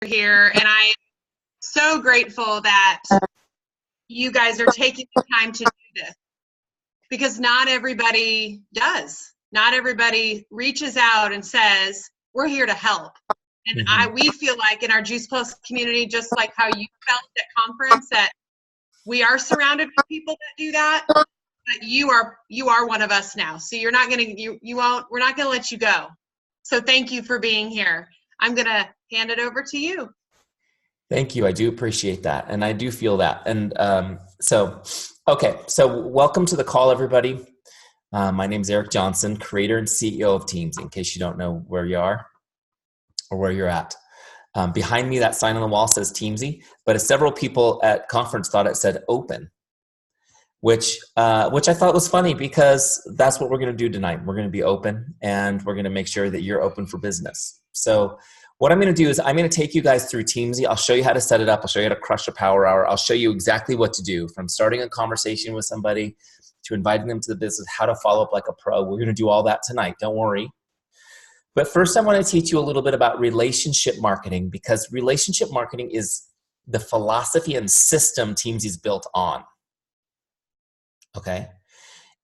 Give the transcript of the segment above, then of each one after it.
here, and I'm so grateful that you guys are taking the time to do this, because not everybody does. Not everybody reaches out and says, we're here to help. And we feel like in our Juice Plus community, just like how you felt at conference, that we are surrounded with people that do that. But you are one of us now. So you're not gonna we're not gonna let you go. So thank you for being here. I'm gonna hand it over to you. Thank you. I do appreciate that. And I do feel that. And so welcome to the call, everybody. My name is Eric Johnson, creator and CEO of Teamzy, in case you don't know where you are or where you're at. Behind me, that sign on the wall says Teamzy, but several people at conference thought it said open, which I thought was funny, because that's what we're going to do tonight. We're going to be open, and we're going to make sure that you're open for business. So what I'm going to do is I'm going to take you guys through Teamzy. I'll show you how to set it up. I'll show you how to crush a power hour. I'll show you exactly what to do, from starting a conversation with somebody to inviting them to the business, how to follow up like a pro. We're going to do all that tonight. Don't worry. But first, I want to teach you a little bit about relationship marketing, because relationship marketing is the philosophy and system Teamzy's built on. Okay?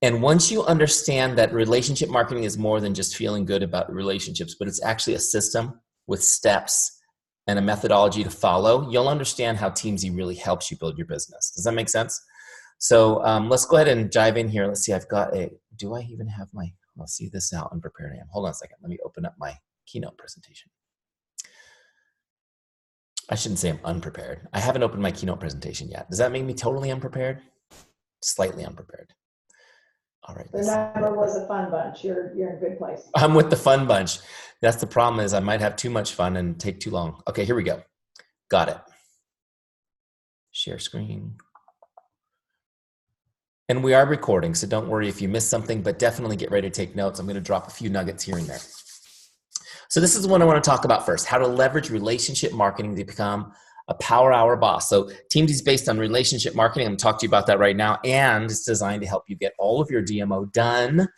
And once you understand that relationship marketing is more than just feeling good about relationships, but it's actually a system with steps and a methodology to follow, you'll understand how Teamzy really helps you build your business. Does that make sense? So let's go ahead and dive in here. Let's see, I've got do I even have my, let's see this how unprepared I am. Hold on a second. Let me open up my keynote presentation. I shouldn't say I'm unprepared. I haven't opened my keynote presentation yet. Does that make me totally unprepared? Slightly unprepared. All right. The number was a fun bunch. You're in a good place. I'm with the fun bunch. That's the problem, is I might have too much fun and take too long. Okay, here we go. Got it. Share screen. And we are recording, so don't worry if you miss something, but definitely get ready to take notes. I'm going to drop a few nuggets here and there. So this is what I want to talk about first: how to leverage relationship marketing to become a power hour boss. So Teamzy is based on relationship marketing. I'm going to talk to you about that right now. And it's designed to help you get all of your DMO done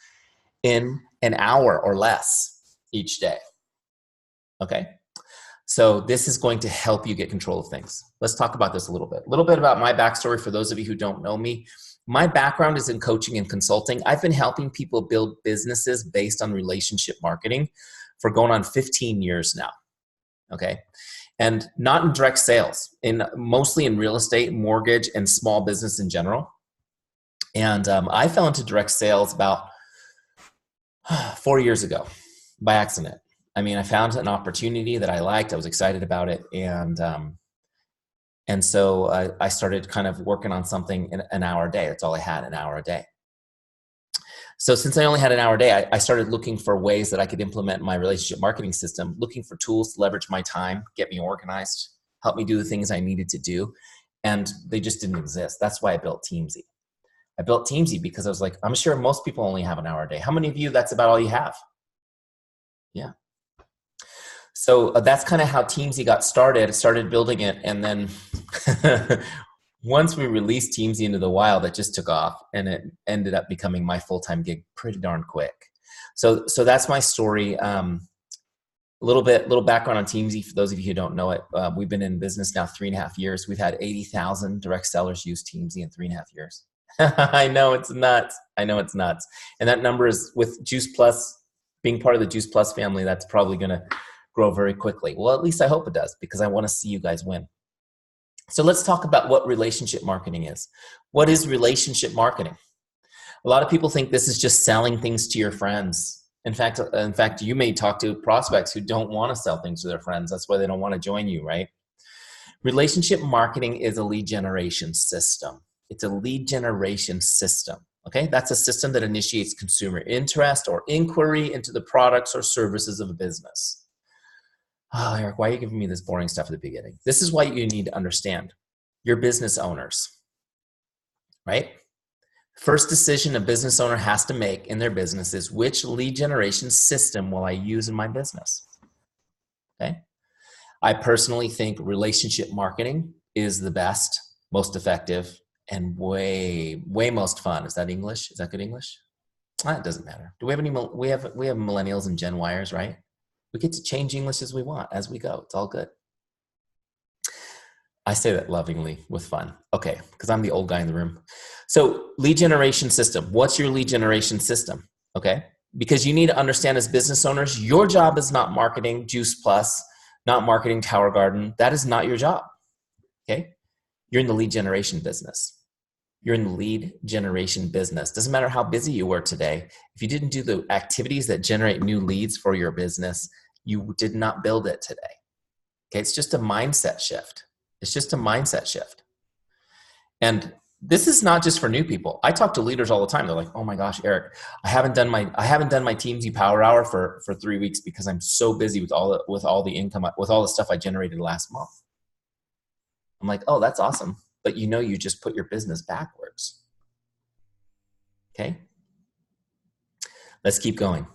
in an hour or less each day. Okay. So this is going to help you get control of things. Let's talk about this a little bit. A little bit about my backstory for those of you who don't know me. My background is in coaching and consulting. I've been helping people build businesses based on relationship marketing for going on 15 years now. Okay. And not in direct sales, mostly in real estate, mortgage, and small business in general. And I fell into direct sales about 4 years ago by accident. I mean, I found an opportunity that I liked. I was excited about it. And so I started kind of working on something in an hour a day. That's all I had, an hour a day. So since I only had an hour a day, I started looking for ways that I could implement my relationship marketing system, looking for tools to leverage my time, get me organized, help me do the things I needed to do. And they just didn't exist. That's why I built Teamzy. I built Teamzy because I was like, I'm sure most people only have an hour a day. How many of you, that's about all you have? Yeah. So that's kind of how Teamzy got started. I started building it, and then once we released Teamzy into the wild, it just took off, and it ended up becoming my full-time gig pretty darn quick. So that's my story. Little background on Teamzy for those of you who don't know it. We've been in business now 3.5 years. We've had 80,000 direct sellers use Teamzy in 3.5 years. I know it's nuts. I know it's nuts. And that number is, with Juice Plus, being part of the Juice Plus family, that's probably going to grow very quickly. Well, at least I hope it does, because I want to see you guys win. So let's talk about what relationship marketing is. What is relationship marketing? A lot of people think this is just selling things to your friends. In fact, you may talk to prospects who don't want to sell things to their friends. That's why they don't want to join you, right? Relationship marketing is a lead generation system. It's a lead generation system. Okay, that's a system that initiates consumer interest or inquiry into the products or services of a business. Oh, Eric, why are you giving me this boring stuff at the beginning? This is what you need to understand. You're business owners, right? First decision a business owner has to make in their business is, which lead generation system will I use in my business? Okay. I personally think relationship marketing is the best, most effective, and way most fun. Is that English? Is that good English? It doesn't matter. Do we have any? We have millennials and Gen Yers, right? We get to change English as we want, as we go. It's all good. I say that lovingly with fun. Okay, because I'm the old guy in the room. So lead generation system. What's your lead generation system? Okay, because you need to understand as business owners, your job is not marketing Juice Plus, not marketing Tower Garden. That is not your job. Okay, you're in the lead generation business. You're in the lead generation business. Doesn't matter how busy you were today. If you didn't do the activities that generate new leads for your business, you did not build it today. Okay, it's just a mindset shift. It's just a mindset shift. And this is not just for new people. I talk to leaders all the time. They're like, oh my gosh, Eric, I haven't done my Teamzy Power Hour for 3 weeks because I'm so busy with all the income, with all the stuff I generated last month. I'm like, oh, that's awesome. But you just put your business backwards. Okay? Let's keep going.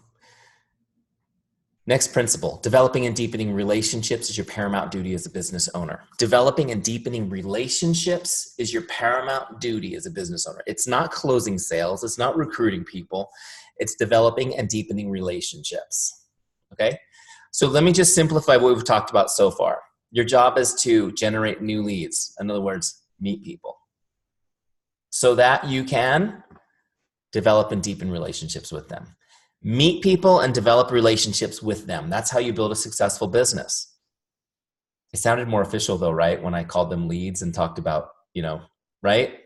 Next principle, developing and deepening relationships is your paramount duty as a business owner. Developing and deepening relationships is your paramount duty as a business owner. It's not closing sales. It's not recruiting people. It's developing and deepening relationships. Okay? So let me just simplify what we've talked about so far. Your job is to generate new leads. In other words, meet people so that you can develop and deepen relationships with them. Meet people and develop relationships with them. That's how you build a successful business. It sounded more official though, right? When I called them leads and talked about, right?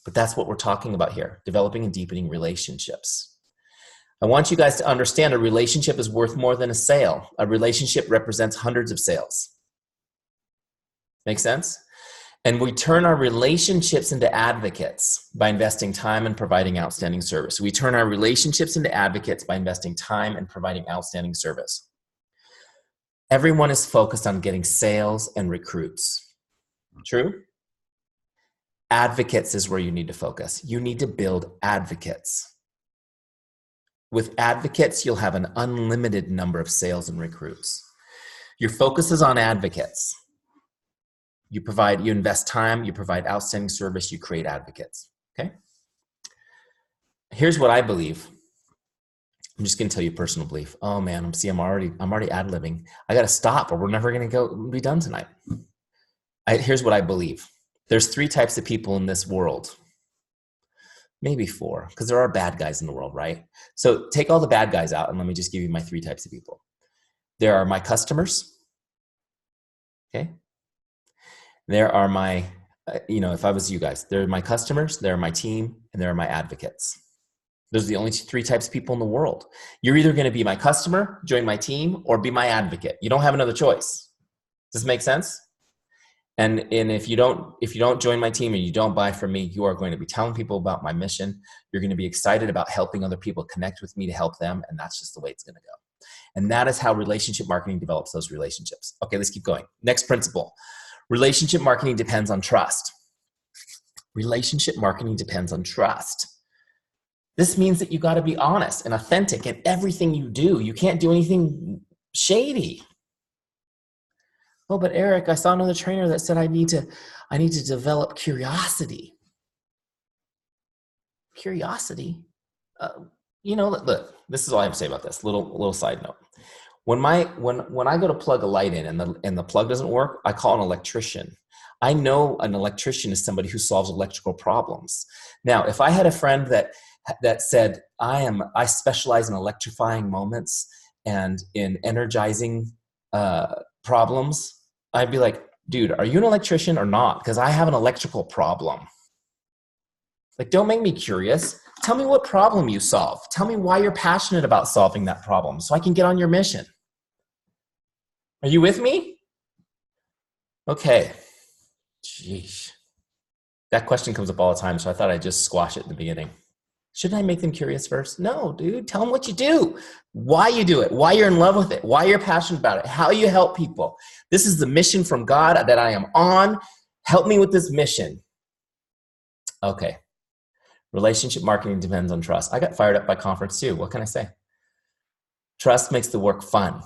But that's what we're talking about here, developing and deepening relationships. I want you guys to understand a relationship is worth more than a sale. A relationship represents hundreds of sales. Make sense? And we turn our relationships into advocates by investing time and providing outstanding service. We turn our relationships into advocates by investing time and providing outstanding service. Everyone is focused on getting sales and recruits. True? Advocates is where you need to focus. You need to build advocates. With advocates, you'll have an unlimited number of sales and recruits. Your focus is on advocates. You invest time, you provide outstanding service, you create advocates, okay? Here's what I believe. I'm just gonna tell you a personal belief. Oh man, I'm already ad-libbing. I gotta stop or we're never gonna be done tonight. Here's what I believe. There's 3 types of people in this world. Maybe 4, because there are bad guys in the world, right? So take all the bad guys out and let me just give you my 3 types of people. There are my customers, okay? There are my, if I was you guys, there are my customers, there are my team, and there are my advocates. Those are the only 3 types of people in the world. You're either going to be my customer, join my team, or be my advocate. You don't have another choice. Does this make sense? And if you don't join my team and you don't buy from me, you are going to be telling people about my mission. You're going to be excited about helping other people connect with me to help them, and that's just the way it's going to go. And that is how relationship marketing develops those relationships. Okay, let's keep going. Next principle. Relationship marketing depends on trust. Relationship marketing depends on trust. This means that you got to be honest and authentic in everything you do. You can't do anything shady. Oh, but Eric, I saw another trainer that said I need to develop curiosity. Curiosity? Look, this is all I have to say about this. Little side note. When I go to plug a light in and the plug doesn't work, I call an electrician. I know an electrician is somebody who solves electrical problems. Now, if I had a friend that said, I specialize in electrifying moments and in energizing problems, I'd be like, dude, are you an electrician or not? Because I have an electrical problem. Like, don't make me curious. Tell me what problem you solve. Tell me why you're passionate about solving that problem so I can get on your mission. Are you with me? Okay. Jeez. That question comes up all the time, so I thought I'd just squash it in the beginning. Shouldn't I make them curious first? No, dude. Tell them what you do, why you do it, why you're in love with it, why you're passionate about it, how you help people. This is the mission from God that I am on. Help me with this mission. Okay. Relationship marketing depends on trust. I got fired up by conference too. What can I say? Trust makes the work fun.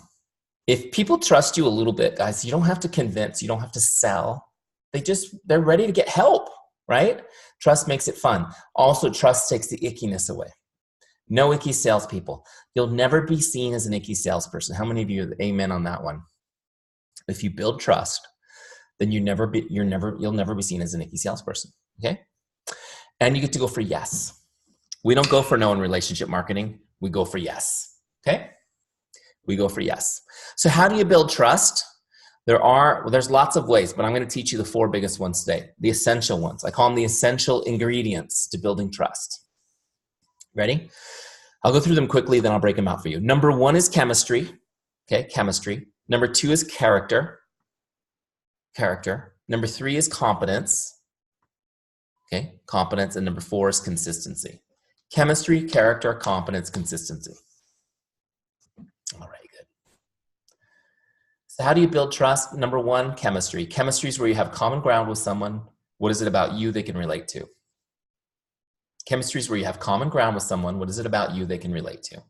If people trust you a little bit, guys, you don't have to convince, you don't have to sell. They're ready to get help, right? Trust makes it fun. Also, trust takes the ickiness away. No icky salespeople. You'll never be seen as an icky salesperson. How many of you are amen on that one? If you build trust, then you'll never be seen as an icky salesperson. Okay. And you get to go for yes. We don't go for no in relationship marketing. We go for yes. Okay. We go for yes. So how do you build trust? There's lots of ways, but I'm going to teach you the 4 biggest ones today. The essential ones. I call them the essential ingredients to building trust. Ready? I'll go through them quickly, then I'll break them out for you. Number 1 is chemistry. Okay, chemistry. Number 2 is character. Character. Number 3 is competence. Okay, competence. And number 4 is consistency. Chemistry, character, competence, consistency. All right, good. So how do you build trust? Number 1, chemistry. Chemistry is where you have common ground with someone. What is it about you they can relate to? Chemistry is where you have common ground with someone. What is it about you they can relate to?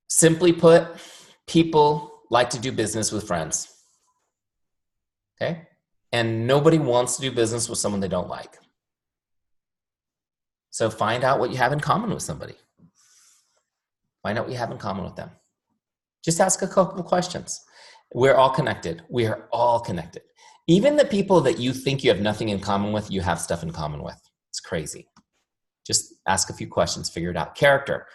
Simply put, people like to do business with friends. Okay? And nobody wants to do business with someone they don't like. So find out what you have in common with somebody. Find out what you have in common with them. Just ask a couple of questions. We're all connected. We are all connected. Even the people that you think you have nothing in common with, you have stuff in common with. It's crazy. Just ask a few questions, figure it out. Character.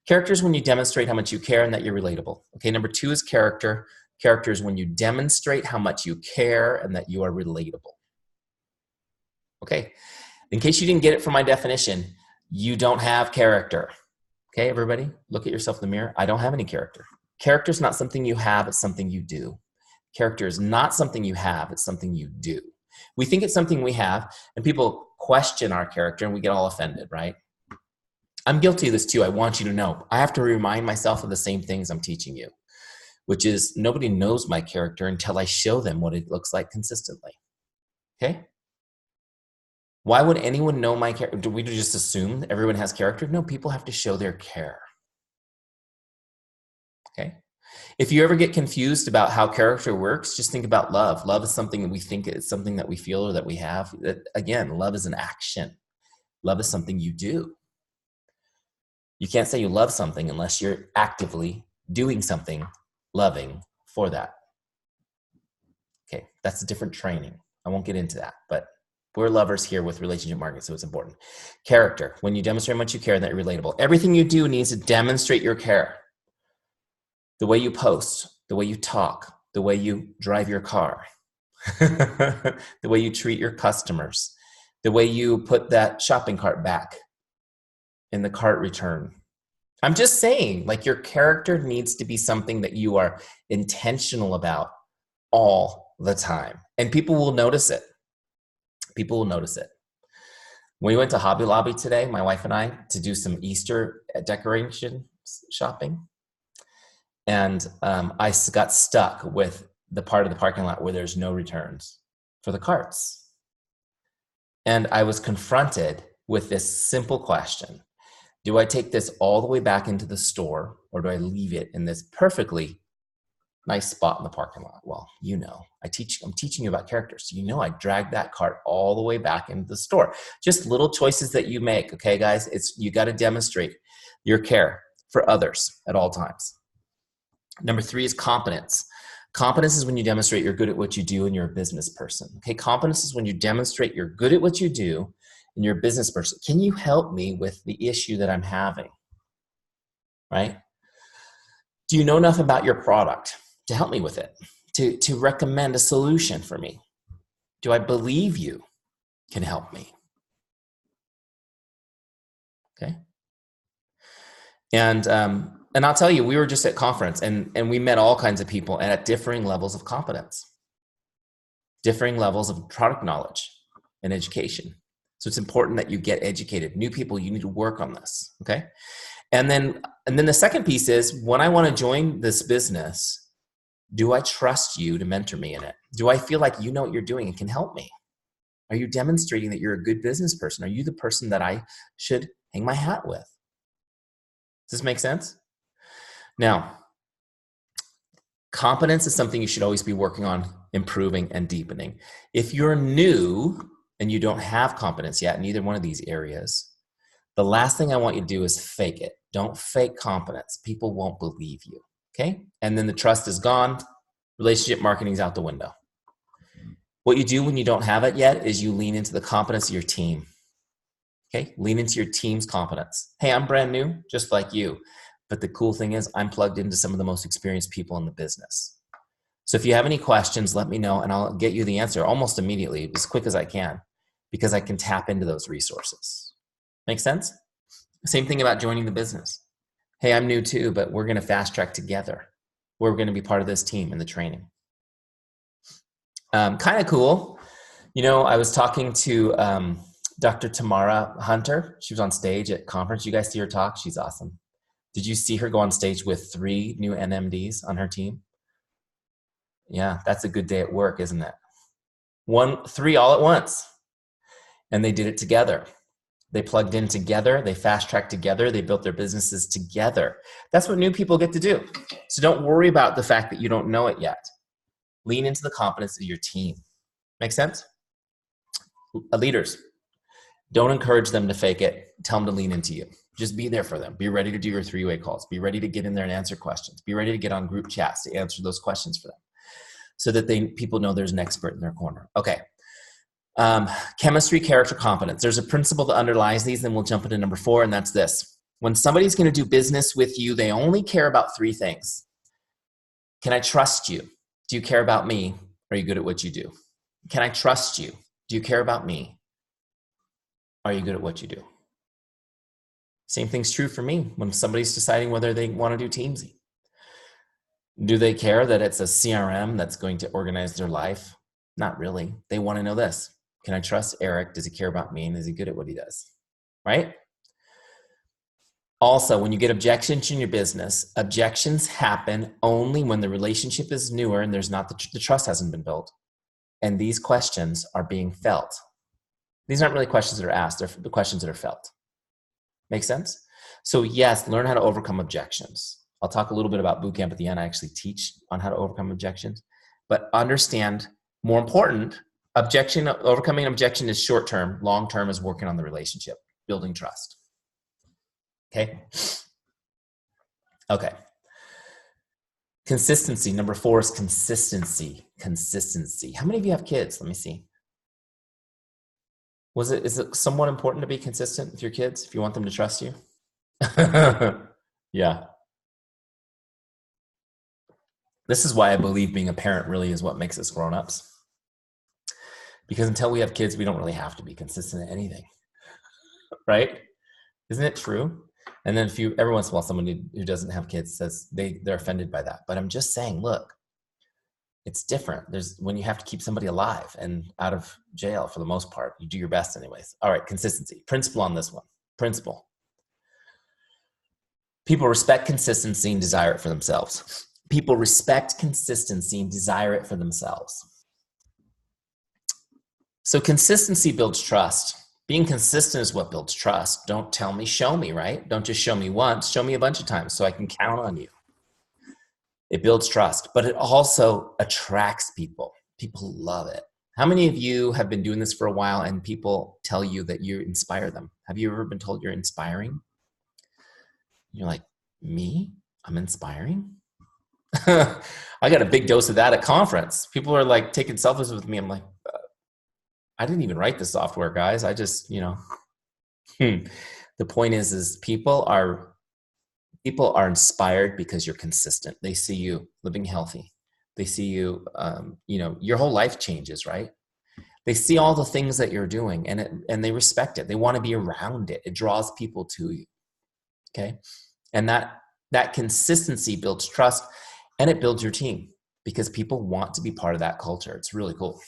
Character is when you demonstrate how much you care and that you're relatable. Okay, number 2 is character. Character is when you demonstrate how much you care and that you are relatable. Okay, in case you didn't get it from my definition, you don't have character. Okay, everybody, look at yourself in the mirror. I don't have any character. Character is not something you have, it's something you do. Character is not something you have, it's something you do. We think it's something we have, and people question our character, and we get all offended, right? I'm guilty of this too. I want you to know. I have to remind myself of the same things I'm teaching you, which is nobody knows my character until I show them what it looks like consistently. Okay? Why would anyone know my character? Do we just assume that everyone has character? No, people have to show their care. Okay? If you ever get confused about how character works, just think about love. Love is something that we think is something that we feel or that we have. Again, love is an action. Love is something you do. You can't say you love something unless you're actively doing something loving for that. Okay, that's a different training. I won't get into that, but we're lovers here with relationship marketing, so it's important. Character, when you demonstrate how much you care and that you're relatable. Everything you do needs to demonstrate your care. The way you post, the way you talk, the way you drive your car, the way you treat your customers, the way you put that shopping cart back in the cart return. I'm just saying, like, your character needs to be something that you are intentional about all the time. And people will notice it. People will notice it. We went to Hobby Lobby today, my wife and I, to do some Easter decoration shopping. And I got stuck with the part of the parking lot where there's no returns for the carts. And I was confronted with this simple question. Do I take this all the way back into the store, or do I leave it in this perfectly nice spot in the parking lot? Well, you know, I'm teaching you about character. So you know I dragged that cart all the way back into the store. Just little choices that you make, okay, guys? You got to demonstrate your care for others at all times. Number 3 is competence. Competence is when you demonstrate you're good at what you do and you're a business person. Okay, competence is when you demonstrate you're good at what you do and you're a business person. Can you help me with the issue that I'm having? Right? Do you know enough about your product to help me with it? To recommend a solution for me? Do I believe you can help me? Okay. And I'll tell you, we were just at conference and we met all kinds of people and at differing levels of competence, differing levels of product knowledge and education. So it's important that you get educated. New people, you need to work on this, okay? And then the second piece is, when I want to join this business, do I trust you to mentor me in it? Do I feel like you know what you're doing and can help me? Are you demonstrating that you're a good business person? Are you the person that I should hang my hat with? Does this make sense? Now, competence is something you should always be working on improving and deepening. If you're new and you don't have competence yet in either one of these areas, the last thing I want you to do is fake it. Don't fake competence. People won't believe you, okay? And then the trust is gone. Relationship marketing is out the window. What you do when you don't have it yet is you lean into the competence of your team. Okay, lean into your team's competence. Hey, I'm brand new, just like you. But the cool thing is I'm plugged into some of the most experienced people in the business. So if you have any questions, let me know and I'll get you the answer almost immediately, as quick as I can, because I can tap into those resources. Make sense? Same thing about joining the business. Hey, I'm new too, but we're going to fast track together. We're going to be part of this team in the training. Kind of cool. You know, I was talking to Dr. Tamara Hunter. She was on stage at conference. You guys see her talk? She's awesome. Did you see her go on stage with 3 new NMDs on her team? Yeah, that's a good day at work, isn't it? 3 all at once. And they did it together. They plugged in together. They fast-tracked together. They built their businesses together. That's what new people get to do. So don't worry about the fact that you don't know it yet. Lean into the competence of your team. Make sense? Leaders, don't encourage them to fake it. Tell them to lean into you. Just be there for them. Be ready to do your 3-way calls. Be ready to get in there and answer questions. Be ready to get on group chats to answer those questions for them so that people know there's an expert in their corner. Okay. Chemistry, character, competence. There's a principle that underlies these, and we'll jump into number 4, and that's this. When somebody's going to do business with you, they only care about 3 things. Can I trust you? Do you care about me? Are you good at what you do? Can I trust you? Do you care about me? Are you good at what you do? Same thing's true for me when somebody's deciding whether they want to do Teamzy. Do they care that it's a CRM that's going to organize their life? Not really. They want to know this. Can I trust Eric? Does he care about me? And is he good at what he does? Right? Also, when you get objections in your business, objections happen only when the relationship is newer and there's not the trust hasn't been built. And these questions are being felt. These aren't really questions that are asked. They're the questions that are felt. Make sense? So yes, learn how to overcome objections. I'll talk a little bit about bootcamp at the end. I actually teach on how to overcome objections. But understand, more important, overcoming an objection is short-term. Long-term is working on the relationship, building trust. Okay? Okay. Consistency. Number 4 is consistency. Consistency. How many of you have kids? Let me see. Is it somewhat important to be consistent with your kids if you want them to trust you? Yeah. This is why I believe being a parent really is what makes us grown-ups. Because until we have kids, we don't really have to be consistent at anything. Right? Isn't it true? And then every once in a while, someone who doesn't have kids says they're offended by that. But I'm just saying, look, it's different. When you have to keep somebody alive and out of jail for the most part, you do your best anyways. All right, consistency. Principle on this one. Principle. People respect consistency and desire it for themselves. People respect consistency and desire it for themselves. So consistency builds trust. Being consistent is what builds trust. Don't tell me, show me, right? Don't just show me once, show me a bunch of times so I can count on you. It builds trust, but it also attracts people. People love it. How many of you have been doing this for a while and people tell you that you inspire them? Have you ever been told you're inspiring? You're like, me? I'm inspiring? I got a big dose of that at conference. People are like taking selfies with me. I'm like, I didn't even write the software, guys. I just, The point is people are inspired because you're consistent. They see you living healthy. They see you, your whole life changes, right? They see all the things that you're doing and they respect it. They want to be around it. It draws people to you. Okay. And that consistency builds trust and it builds your team because people want to be part of that culture. It's really cool.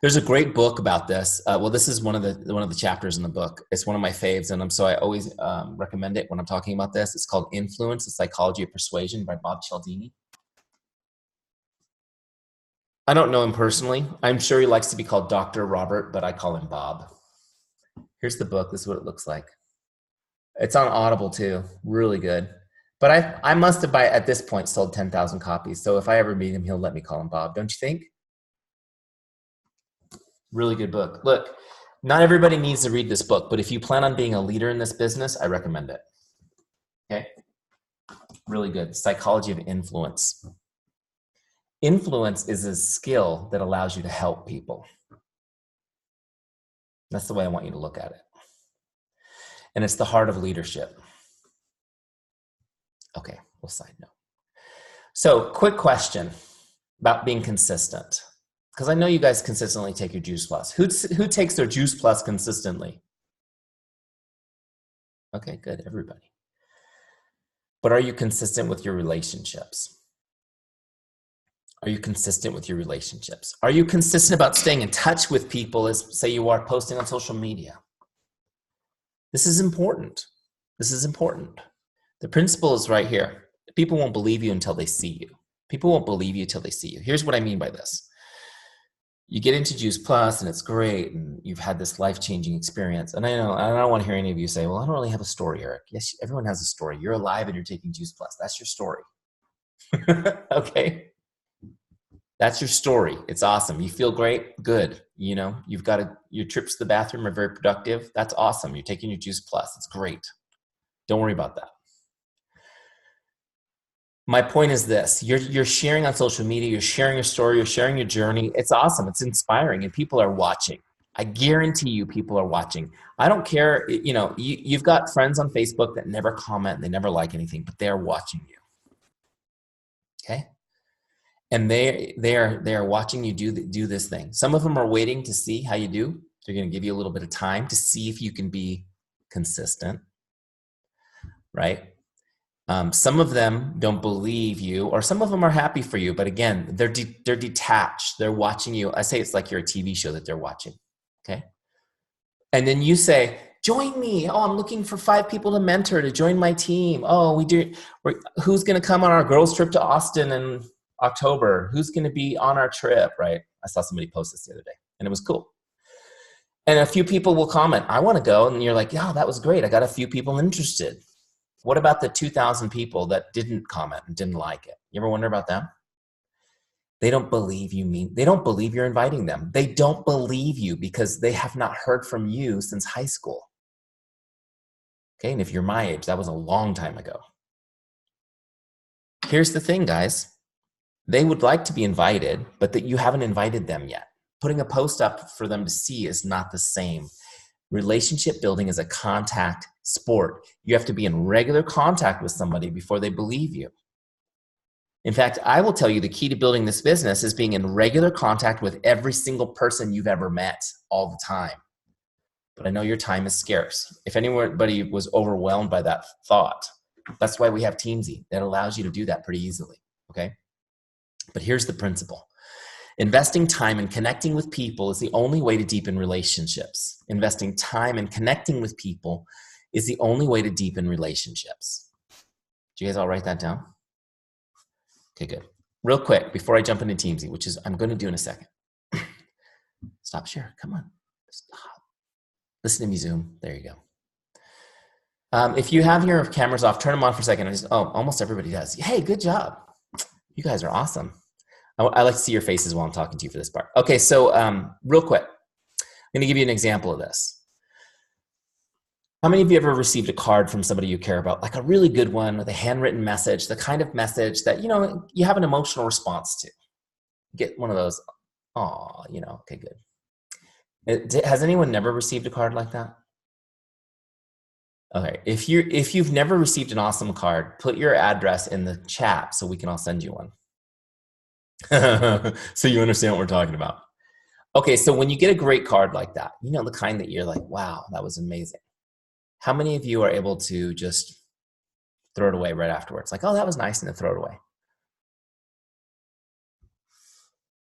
There's a great book about this. This is one of the chapters in the book. It's one of my faves, and so I always recommend it when I'm talking about this. It's called Influence, the Psychology of Persuasion by Bob Cialdini. I don't know him personally. I'm sure he likes to be called Dr. Robert, but I call him Bob. Here's the book. This is what it looks like. It's on Audible too. Really good. But I must have at this point sold 10,000 copies. So if I ever meet him, he'll let me call him Bob. Don't you think? Really good book. Look, not everybody needs to read this book, but if you plan on being a leader in this business, I recommend it. Okay? Really good. Psychology of Influence. Influence is a skill that allows you to help people. That's the way I want you to look at it. And it's the heart of leadership. Okay, we'll side note. So, quick question about being consistent. Because I know you guys consistently take your Juice Plus. Who takes their Juice Plus consistently? Okay, good, everybody. But are you consistent with your relationships? Are you consistent with your relationships? Are you consistent about staying in touch with people as, say, you are posting on social media? This is important. This is important. The principle is right here. People won't believe you until they see you. People won't believe you until they see you. Here's what I mean by this. You get into Juice Plus and it's great and you've had this life-changing experience. And I don't want to hear any of you say, well, I don't really have a story, Eric. Yes, everyone has a story. You're alive and you're taking Juice Plus. That's your story. Okay? That's your story. It's awesome. You feel great? Good. You know, you've got your trips to the bathroom are very productive. That's awesome. You're taking your Juice Plus. It's great. Don't worry about that. My point is this, you're sharing on social media, you're sharing your story, you're sharing your journey. It's awesome. It's inspiring and people are watching. I guarantee you people are watching. I don't care, you know, you've got friends on Facebook that never comment, they never like anything, but they're watching you. Okay? And they are watching you do this thing. Some of them are waiting to see how you do. They're going to give you a little bit of time to see if you can be consistent, right? Some of them don't believe you, or some of them are happy for you. But again, they're detached. They're watching you. I say it's like you're a TV show that they're watching. Okay. And then you say, join me. Oh, I'm looking for 5 people to mentor to join my team. Oh, who's going to come on our girls trip to Austin in October? Who's going to be on our trip? Right. I saw somebody post this the other day and it was cool. And a few people will comment, I want to go. And you're like, yeah, that was great. I got a few people interested. What about the 2,000 people that didn't comment and didn't like it? You ever wonder about them? They don't believe they don't believe you're inviting them. They don't believe you because they have not heard from you since high school. Okay, and if you're my age, that was a long time ago. Here's the thing, guys. They would like to be invited, but that you haven't invited them yet. Putting a post up for them to see is not the same. Relationship building is a contact sport. You have to be in regular contact with somebody before they believe you. In fact, I will tell you the key to building this business is being in regular contact with every single person you've ever met all the time. But I know your time is scarce. If anybody was overwhelmed by that thought, that's why we have Teamzy. That allows you to do that pretty easily, okay? But here's the principle. Investing time and connecting with people is the only way to deepen relationships. Investing time and connecting with people is the only way to deepen relationships. Do you guys all write that down? Okay, good. Real quick, before I jump into Teamzy, which is I'm going to do in a second. Stop share. Come on. Stop. Listen to me, Zoom. There you go. If you have your cameras off, turn them on for a second. Almost everybody does. Hey, good job. You guys are awesome. I like to see your faces while I'm talking to you for this part. Okay, so real quick, I'm going to give you an example of this. How many of you ever received a card from somebody you care about, like a really good one with a handwritten message, the kind of message that, you know, you have an emotional response to? Get one of those, oh, you know, okay, good. Has anyone never received a card like that? Okay, if you've never received an awesome card, put your address in the chat so we can all send you one. So you understand what we're talking about. Okay, so when you get a great card like that, you know, the kind that you're like, wow, that was amazing. How many of you are able to just throw it away right afterwards? Like, oh, that was nice, and then throw it away.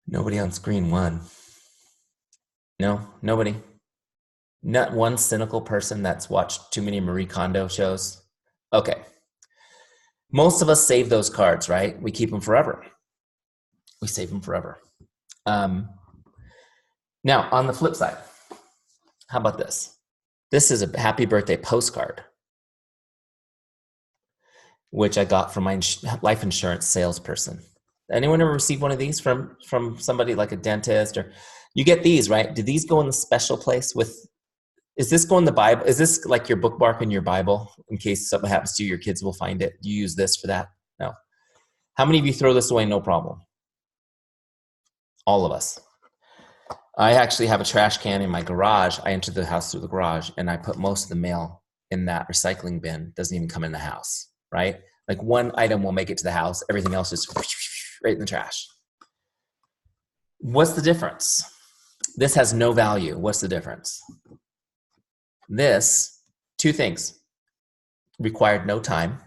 Nobody on screen won. No, nobody. Not one cynical person that's watched too many Marie Kondo shows. Okay. Most of us save those cards, right? We keep them forever. We save them forever. Now, on the flip side, how about this? This is a happy birthday postcard, which I got from my life insurance salesperson. Anyone ever received one of these from somebody like a dentist? Or you get these, right? Do these go in the special place with, is this go in the Bible? Is this like your bookmark in your Bible in case something happens to you, your kids will find it? Do you use this for that? No. How many of you throw this away? No problem. All of us. I actually have a trash can in my garage. I enter the house through the garage and I put most of the mail in that recycling bin. Doesn't even come in the house, right? Like one item will make it to the house. Everything else is right in the trash. What's the difference? This has no value. What's the difference? This, two things. Required no time.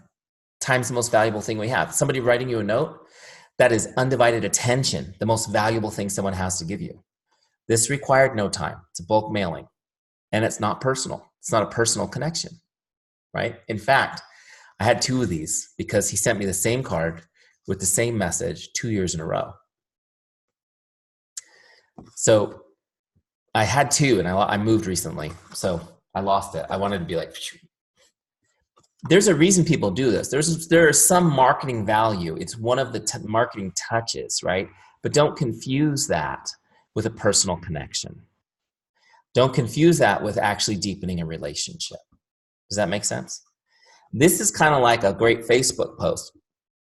Time's the most valuable thing we have. Somebody writing you a note, that is undivided attention, the most valuable thing someone has to give you. This required no time. It's a bulk mailing. And it's not personal. It's not a personal connection, right? In fact, I had 2 of these because he sent me the same card with the same message 2 years in a row. So I had 2 and I moved recently. So I lost it. I wanted to be like, phew. There's a reason people do this. There is some marketing value. It's one of the marketing touches, right? But don't confuse that with a personal connection. Don't confuse that with actually deepening a relationship. Does that make sense? This is kind of like a great Facebook post.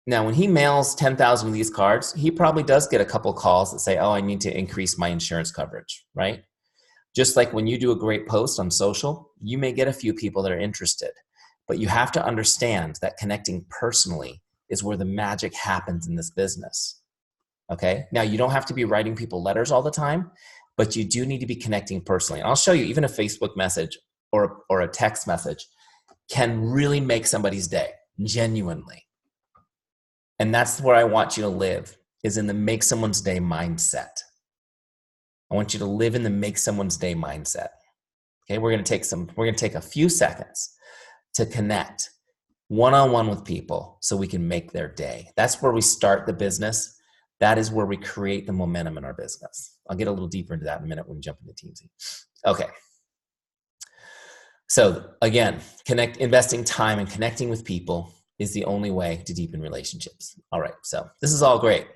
Now, when he mails 10,000 of these cards, he probably does get a couple calls that say, oh, I need to increase my insurance coverage, right? Just like when you do a great post on social, you may get a few people that are interested. But you have to understand that connecting personally is where the magic happens in this business. Okay? Now, you don't have to be writing people letters all the time, but you do need to be connecting personally. And I'll show you, even a Facebook message or a text message can really make somebody's day, genuinely. And that's where I want you to live, is in the make someone's day mindset. I want you to live in the make someone's day mindset. Okay, we're gonna take a few seconds to connect one-on-one with people so we can make their day. That's where we start the business. That is where we create the momentum in our business. I'll get a little deeper into that in a minute when we jump into Teamzy. Okay. So again, investing time and connecting with people is the only way to deepen relationships. All right, so this is all great.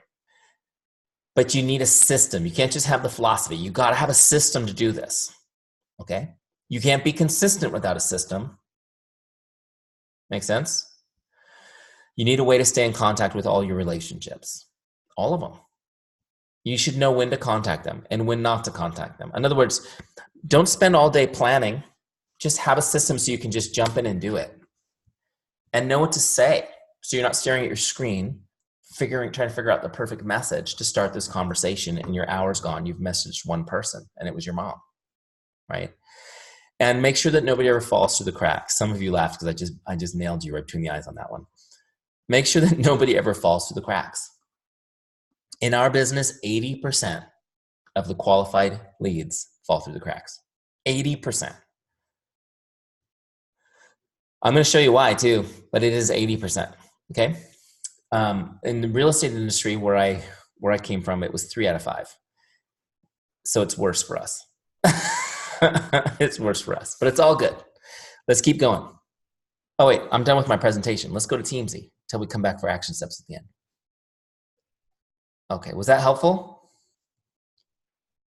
But you need a system. You can't just have the philosophy. You gotta have a system to do this, okay? You can't be consistent without a system. Make sense? You need a way to stay in contact with all your relationships. All of them. You should know when to contact them and when not to contact them. In other words, don't spend all day planning. Just have a system so you can just jump in and do it. And know what to say. So you're not staring at your screen, trying to figure out the perfect message to start this conversation, and your hour's gone. You've messaged one person and it was your mom, right? And make sure that nobody ever falls through the cracks. Some of you laughed because I just nailed you right between the eyes on that one. Make sure that nobody ever falls through the cracks. In our business, 80% of the qualified leads fall through the cracks. 80%. I'm going to show you why too, but it is 80%. Okay. In the real estate industry where I came from, it was 3 out of 5. So it's worse for us. It's worse for us, but it's all good. Let's keep going. Oh wait, I'm done with my presentation. Let's go to Teamzy till we come back for action steps at the end. Okay, was that helpful?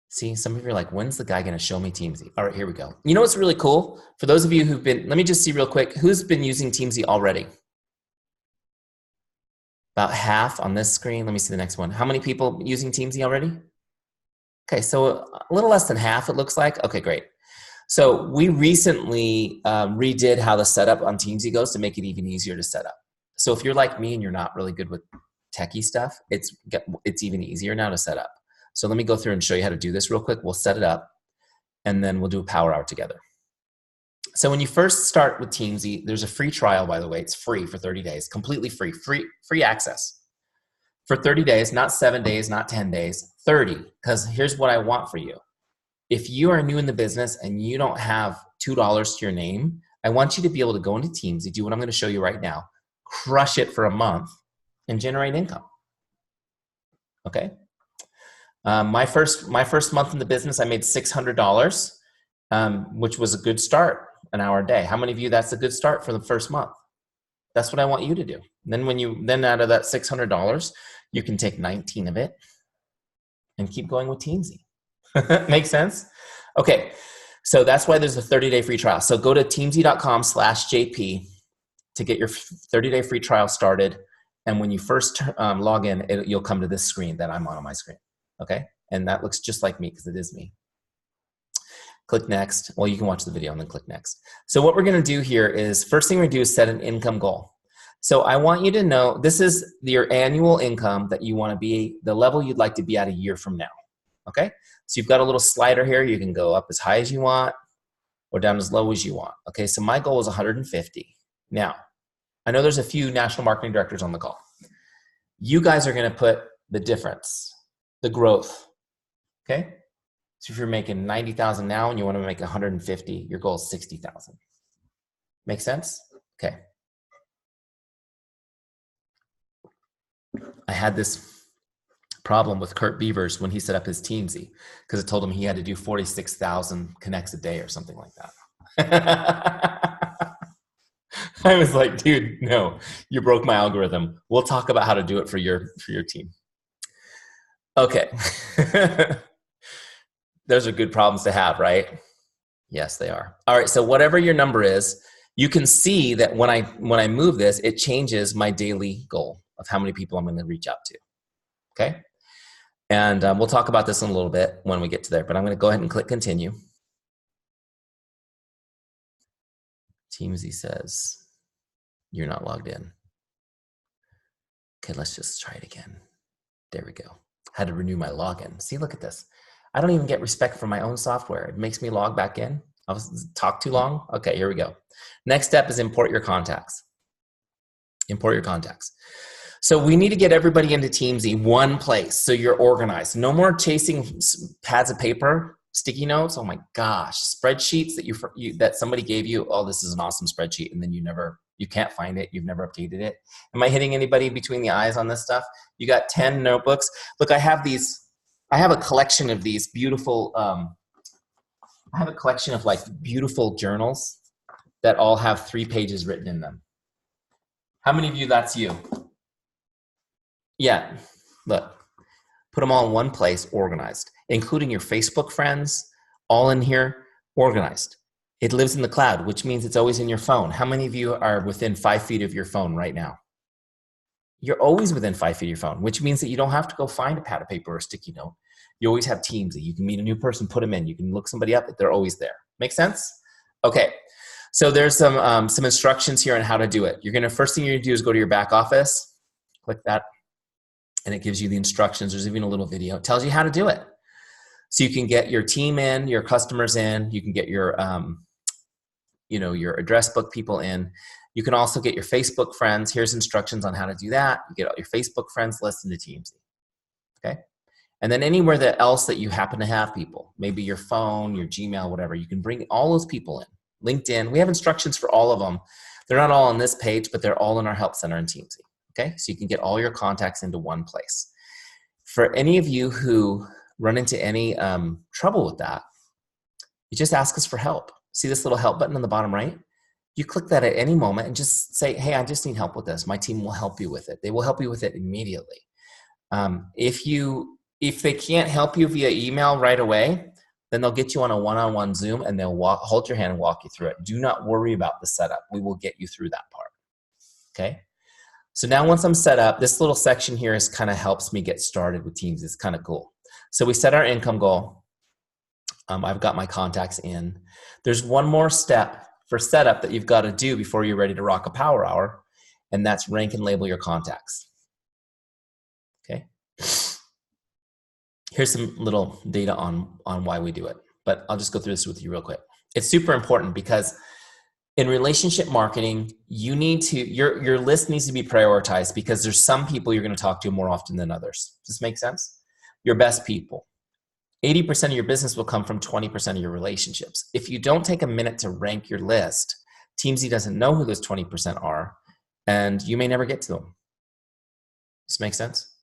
See, some of you are like, when's the guy gonna show me Teamzy? All right, here we go. You know what's really cool? For those of you who've been, let me just see real quick, who's been using Teamzy already? About half on this screen. Let me see the next one. How many people using Teamzy already? Okay, so a little less than half it looks like. Okay, great. So we recently redid how the setup on Teamzy goes to make it even easier to set up. So if you're like me and you're not really good with techie stuff, it's even easier now to set up. So let me go through and show you how to do this real quick. We'll set it up and then we'll do a power hour together. So when you first start with Teamzy, there's a free trial, by the way. It's free for 30 days, completely free access. For 30 days, not 7 days, not 10 days, 30. Because here's what I want for you. If you are new in the business and you don't have $2 to your name, I want you to be able to go into Teamzy, do what I'm going to show you right now, crush it for a month, and generate income. Okay? My first month in the business, I made $600, which was a good start, an hour a day. How many of you, that's a good start for the first month? That's what I want you to do. Then out of that $600, you can take 19 of it and keep going with Teamzy. Make sense? Okay, so that's why there's a 30-day free trial. So go to teamzy.com/JP to get your 30-day free trial started. And when you first log in, you'll come to this screen that I'm on my screen. okay? And that looks just like me because it is me. Click next. Well, you can watch the video and then click next. So what we're gonna do here is, first thing we do is set an income goal. So I want you to know, this is your annual income that you wanna be, the level you'd like to be at a year from now, okay? So you've got a little slider here. You can go up as high as you want or down as low as you want, okay? So my goal is 150. Now, I know there's a few national marketing directors on the call. You guys are gonna put the difference, the growth, okay? So if you're making 90,000 now and you want to make 150, your goal is 60,000. Make sense? Okay. I had this problem with Kurt Beavers when he set up his Teamzy, because it told him he had to do 46,000 connects a day or something like that. I was like, dude, no, you broke my algorithm. We'll talk about how to do it for your team. Okay. Those are good problems to have, right? Yes, they are. All right, so whatever your number is, you can see that when I move this, it changes my daily goal of how many people I'm going to reach out to, okay? And we'll talk about this in a little bit when we get to there, but I'm going to go ahead and click continue. Teamzy says, you're not logged in. Okay, let's just try it again. There we go. Had to renew my login. See, look at this. I don't even get respect for my own software. It makes me log back in. I was talk too long. Okay, here we go. Next step is import your contacts. Import your contacts. So we need to get everybody into Teamzy, one place, so you're organized. No more chasing pads of paper, sticky notes. Oh my gosh, spreadsheets that somebody gave you. Oh, this is an awesome spreadsheet, and then you can't find it. You've never updated it. Am I hitting anybody between the eyes on this stuff? You got 10 notebooks. Look, I have a collection of these beautiful, I have a collection of like beautiful journals that all have 3 pages written in them. How many of you, that's you? Yeah, look, put them all in one place, organized, including your Facebook friends, all in here, organized. It lives in the cloud, which means it's always in your phone. How many of you are within 5 feet of your phone right now? You're always within 5 feet of your phone, which means that you don't have to go find a pad of paper or a sticky note. You always have Teamzy. You can meet a new person, put them in. You can look somebody up, they're always there. Make sense? Okay, so there's some instructions here on how to do it. First thing you're gonna do is go to your back office, click that, and it gives you the instructions. There's even a little video. It tells you how to do it. So you can get your team in, your customers in, you can get your, your address book people in. You can also get your Facebook friends. Here's instructions on how to do that. You get all your Facebook friends list into Teamzy, okay? And then anywhere else that you happen to have people, maybe your phone, your Gmail, whatever, you can bring all those people in. LinkedIn, we have instructions for all of them. They're not all on this page, but they're all in our help center in Teamzy, okay? So you can get all your contacts into one place. For any of you who run into any trouble with that, you just ask us for help. See this little help button on the bottom right? You click that at any moment and just say, hey, I just need help with this. My team will help you with it. They will help you with it immediately. If they can't help you via email right away, then they'll get you on a one-on-one Zoom and they'll hold your hand and walk you through it. Do not worry about the setup. We will get you through that part, okay? So now once I'm set up, this little section here kind of helps me get started with Teams. It's kind of cool. So we set our income goal. I've got my contacts in. There's one more step for setup that you've got to do before you're ready to rock a power hour, and that's rank and label your contacts, okay? Here's some little data on why we do it, but I'll just go through this with you real quick. It's super important because in relationship marketing, your list needs to be prioritized because there's some people you're going to talk to more often than others. Does this make sense? Your best people. 80% of your business will come from 20% of your relationships. If you don't take a minute to rank your list, Teamzy doesn't know who those 20% are, and you may never get to them. Does this make sense?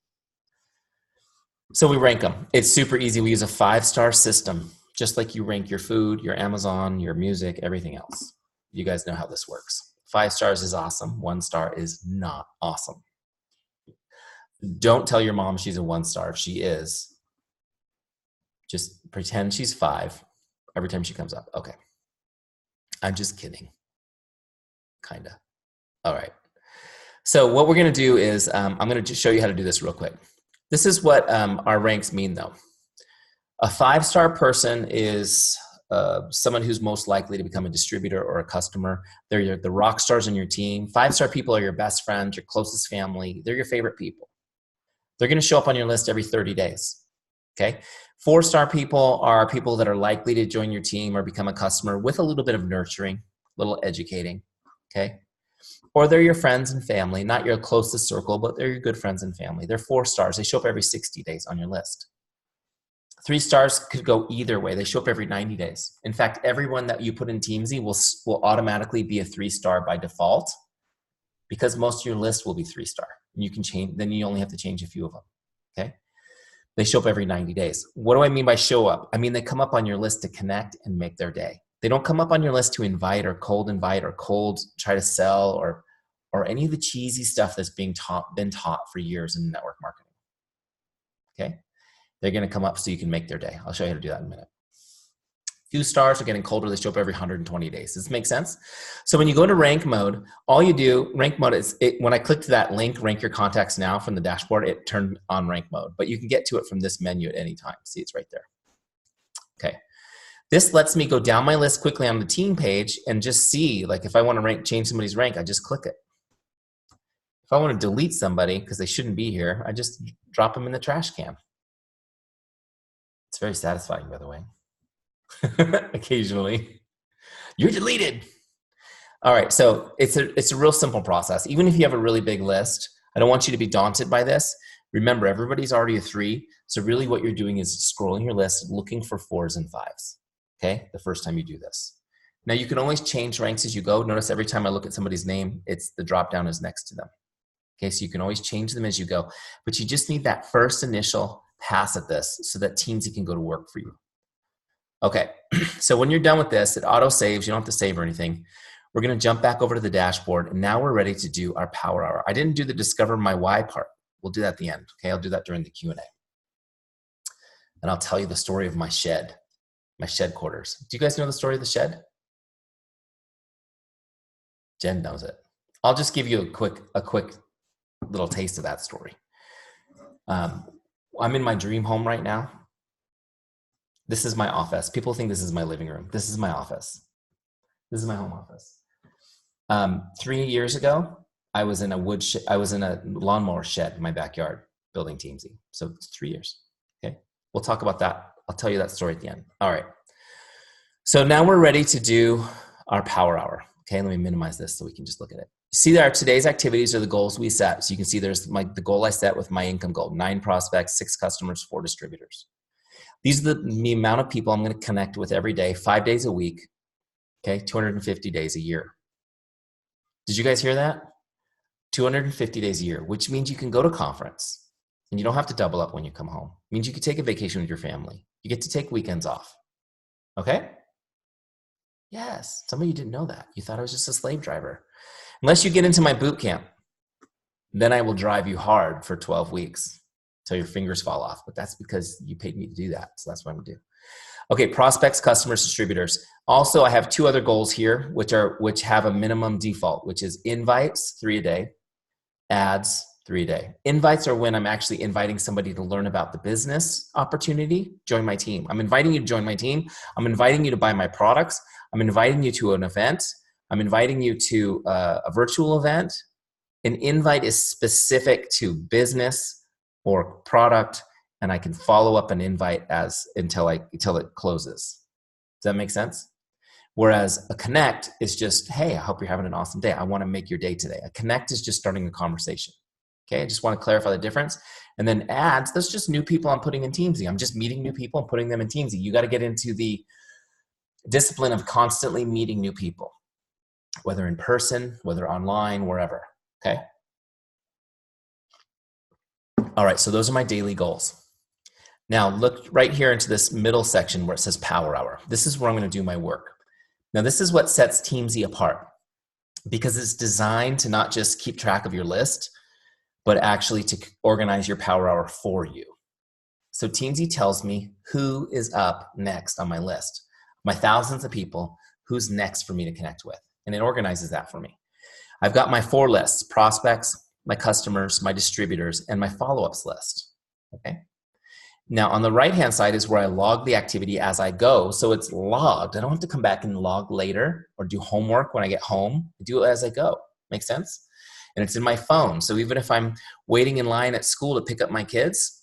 So we rank them. It's super easy. We use a 5-star system, just like you rank your food, your Amazon, your music, everything else. You guys know how this works. 5 stars is awesome. 1 star is not awesome. Don't tell your mom she's a 1 star. If she is, just pretend she's 5 every time she comes up. Okay. I'm just kidding. Kinda. All right. So what we're going to do is I'm going to just show you how to do this real quick. This is what our ranks mean, though. A 5-star person is someone who's most likely to become a distributor or a customer. They're the rock stars on your team. 5-star people are your best friends, your closest family. They're your favorite people. They're going to show up on your list every 30 days. Okay. 4-star people are people that are likely to join your team or become a customer with a little bit of nurturing, a little educating. Okay. Or they're your friends and family, not your closest circle, but they're your good friends and family. They're 4 stars. They show up every 60 days on your list. 3 stars could go either way. They show up every 90 days. In fact, everyone that you put in Teamzy will automatically be a 3-star by default, because most of your list will be 3-star. You can change, then you only have to change a few of them. Okay. They show up every 90 days. What do I mean by show up? I mean, they come up on your list to connect and make their day. They don't come up on your list to invite or cold try to sell or any of the cheesy stuff that's been taught for years in network marketing. Okay. They're going to come up so you can make their day. I'll show you how to do that in a minute. Few stars are getting colder. They show up every 120 days. Does this make sense? So when you go into rank mode, all you do, rank mode is, when I clicked that link, rank your contacts now from the dashboard, it turned on rank mode, but you can get to it from this menu at any time. See, it's right there. Okay. This lets me go down my list quickly on the team page and just see, like if I want to change somebody's rank, I just click it. If I want to delete somebody because they shouldn't be here, I just drop them in the trash can. It's very satisfying, by the way. Occasionally, you're deleted. All right, so it's a real simple process. Even if you have a really big list, I don't want you to be daunted by this. Remember, everybody's already a 3, so really what you're doing is scrolling your list, looking for 4s and 5s. Okay, the first time you do this. Now you can always change ranks as you go. Notice every time I look at somebody's name, the drop down is next to them. Okay, so you can always change them as you go, but you just need that first initial pass at this so that Teamzy can go to work for you. Okay, so when you're done with this, it auto saves. You don't have to save or anything. We're going to jump back over to the dashboard, and now we're ready to do our power hour. I didn't do the discover my why part. We'll do that at the end. Okay, I'll do that during the Q&A. And I'll tell you the story of my shed quarters. Do you guys know the story of the shed? Jen knows it. I'll just give you a quick little taste of that story. I'm in my dream home right now. This is my office. People think this is my living room. This is my office. This is my home office. 3 years ago, I was in a lawnmower shed in my backyard building Teamzy. So it's 3 years. Okay. We'll talk about that. I'll tell you that story at the end. All right. So now we're ready to do our power hour. Okay. Let me minimize this so we can just look at it. See there, today's activities are the goals we set. So you can see there's the goal I set with my income goal: 9 prospects, 6 customers, 4 distributors. These are the amount of people I'm going to connect with every day, 5 days a week. Okay. 250 days a year. Did you guys hear that? 250 days a year, which means you can go to conference and you don't have to double up when you come home. It means you could take a vacation with your family. You get to take weekends off. Okay? Yes. Some of you didn't know that. You thought I was just a slave driver. Unless you get into my boot camp, then I will drive you hard for 12 weeks till your fingers fall off. But that's because you paid me to do that. So that's what I'm going to do. Okay, prospects, customers, distributors. Also, I have 2 other goals here, which have a minimum default, which is invites, 3 a day, ads, 3 a day. Invites are when I'm actually inviting somebody to learn about the business opportunity, join my team. I'm inviting you to join my team. I'm inviting you to buy my products. I'm inviting you to an event. I'm inviting you to a virtual event. An invite is specific to business or product, and I can follow up an invite until it closes. Does that make sense? Whereas a connect is just, hey, I hope you're having an awesome day. I want to make your day today. A connect is just starting a conversation. Okay, I just want to clarify the difference. And then ads, that's just new people I'm putting in Teamzy. I'm just meeting new people and putting them in Teamzy. You got to get into the discipline of constantly meeting new people, whether in person, whether online, wherever. Okay. All right, so those are my daily goals. Now look right here into this middle section where it says power hour. This is where I'm going to do my work. Now this is what sets Teamzy apart, because it's designed to not just keep track of your list, but actually to organize your power hour for you. So Teamzy tells me who is up next on my list. My thousands of people, who's next for me to connect with. And it organizes that for me. I've got my 4 lists: prospects, my customers, my distributors, and my follow-ups list. Okay. Now on the right-hand side is where I log the activity as I go. So it's logged. I don't have to come back and log later or do homework when I get home. I do it as I go. Make sense? And it's in my phone. So even if I'm waiting in line at school to pick up my kids,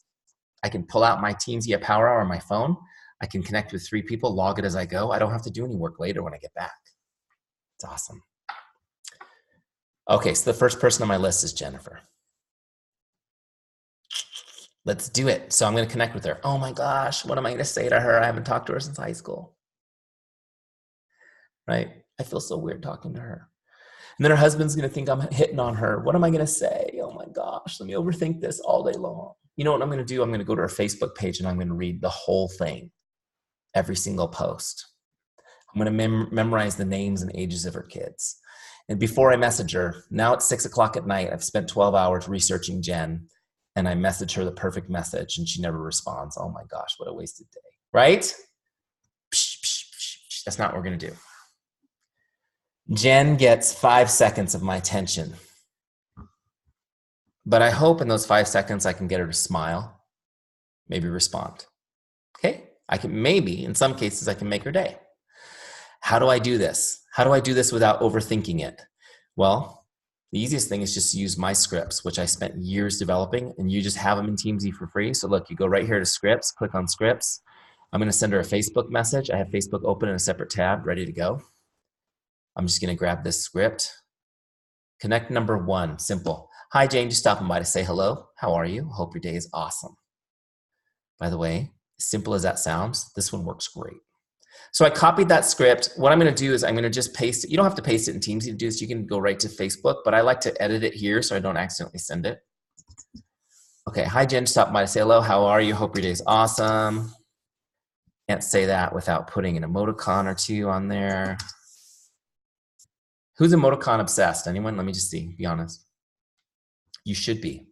I can pull out my Teamzy Power Hour on my phone. I can connect with 3 people, log it as I go. I don't have to do any work later when I get back. It's awesome. Okay, so the first person on my list is Jennifer. Let's do it. So I'm going to connect with her. Oh my gosh, what am I going to say to her? I haven't talked to her since high school. Right? I feel so weird talking to her. And then her husband's going to think I'm hitting on her. What am I going to say? Oh my gosh, let me overthink this all day long. You know what I'm going to do? I'm going to go to her Facebook page and I'm going to read the whole thing, every single post. I'm going to memorize the names and ages of her kids. And before I message her, now it's 6 o'clock at night. I've spent 12 hours researching Jen, and I message her the perfect message, and she never responds. Oh my gosh, what a wasted day, right? Psh, psh, psh, psh. That's not what we're going to do. Jen gets 5 seconds of my attention. But I hope in those 5 seconds I can get her to smile, maybe respond. Okay? I can maybe, in some cases, I can make her day. How do I do this? How do I do this without overthinking it? Well, the easiest thing is just to use my scripts, which I spent years developing, and you just have them in Teamzy for free. So look, you go right here to scripts, click on scripts. I'm going to send her a Facebook message. I have Facebook open in a separate tab, ready to go. I'm just going to grab this script. Connect number 1, simple. Hi, Jane, just stopping by to say hello. How are you? Hope your day is awesome. By the way, as simple as that sounds, this one works great. So I copied that script. What I'm going to do is I'm going to just paste it. You don't have to paste it in Teamzy to do this. You can go right to Facebook, but I like to edit it here so I don't accidentally send it. Okay, hi, Jen, stopping by to say hello. How are you? Hope your day is awesome. Can't say that without putting an emoticon or 2 on there. Who's emoticon obsessed? Anyone? Let me just see. Be honest. You should be.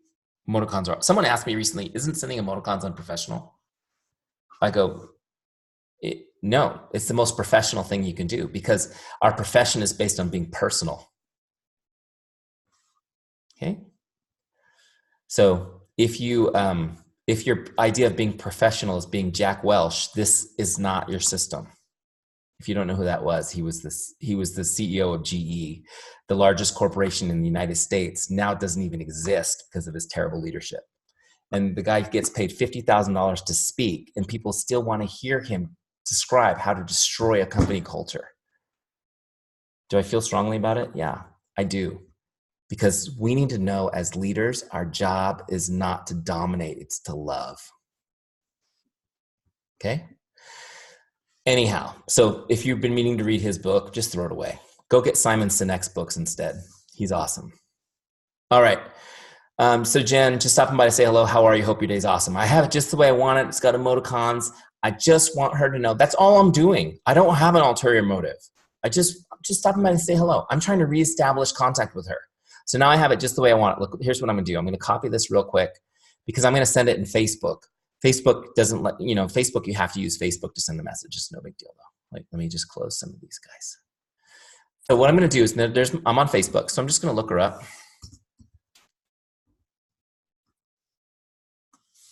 Emoticons are. Someone asked me recently, isn't sending emoticons unprofessional? I go, no, it's the most professional thing you can do because our profession is based on being personal. Okay. So if your idea of being professional is being Jack Welch, this is not your system. If you don't know who that was, he was the CEO of GE, the largest corporation in the United States. Now it doesn't even exist because of his terrible leadership. And the guy gets paid $50,000 to speak, and people still want to hear him describe how to destroy a company culture. Do I feel strongly about it? Yeah, I do. Because we need to know as leaders, our job is not to dominate, it's to love. Okay? Anyhow, so if you've been meaning to read his book, just throw it away. Go get Simon Sinek's books instead. He's awesome. All right. So Jen, just stopping by to say hello. How are you? Hope your day's awesome. I have it just the way I want it. It's got emoticons. I just want her to know. That's all I'm doing. I don't have an ulterior motive. I'm just stopping by to say hello. I'm trying to reestablish contact with her. So now I have it just the way I want it. Look, here's what I'm going to do. I'm going to copy this real quick because I'm going to send it in Facebook. Facebook doesn't let, Facebook, you have to use Facebook to send the message. It's no big deal though. Like, let me just close some of these guys. So what I'm going to do is I'm on Facebook. So I'm just going to look her up.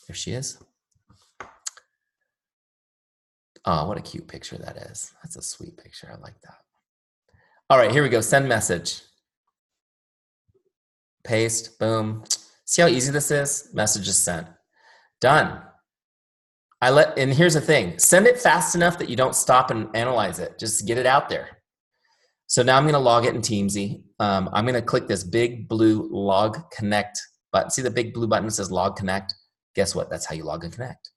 There she is. Oh, what a cute picture that is. That's a sweet picture. I like that. All right, here we go. Send message. Paste, boom. See how easy this is? Message is sent. Done. And here's the thing. Send it fast enough that you don't stop and analyze it. Just get it out there. So now I'm going to log it in Teamzy. I'm going to click this big blue log connect button. See the big blue button that says log connect? Guess what? That's how you log and connect.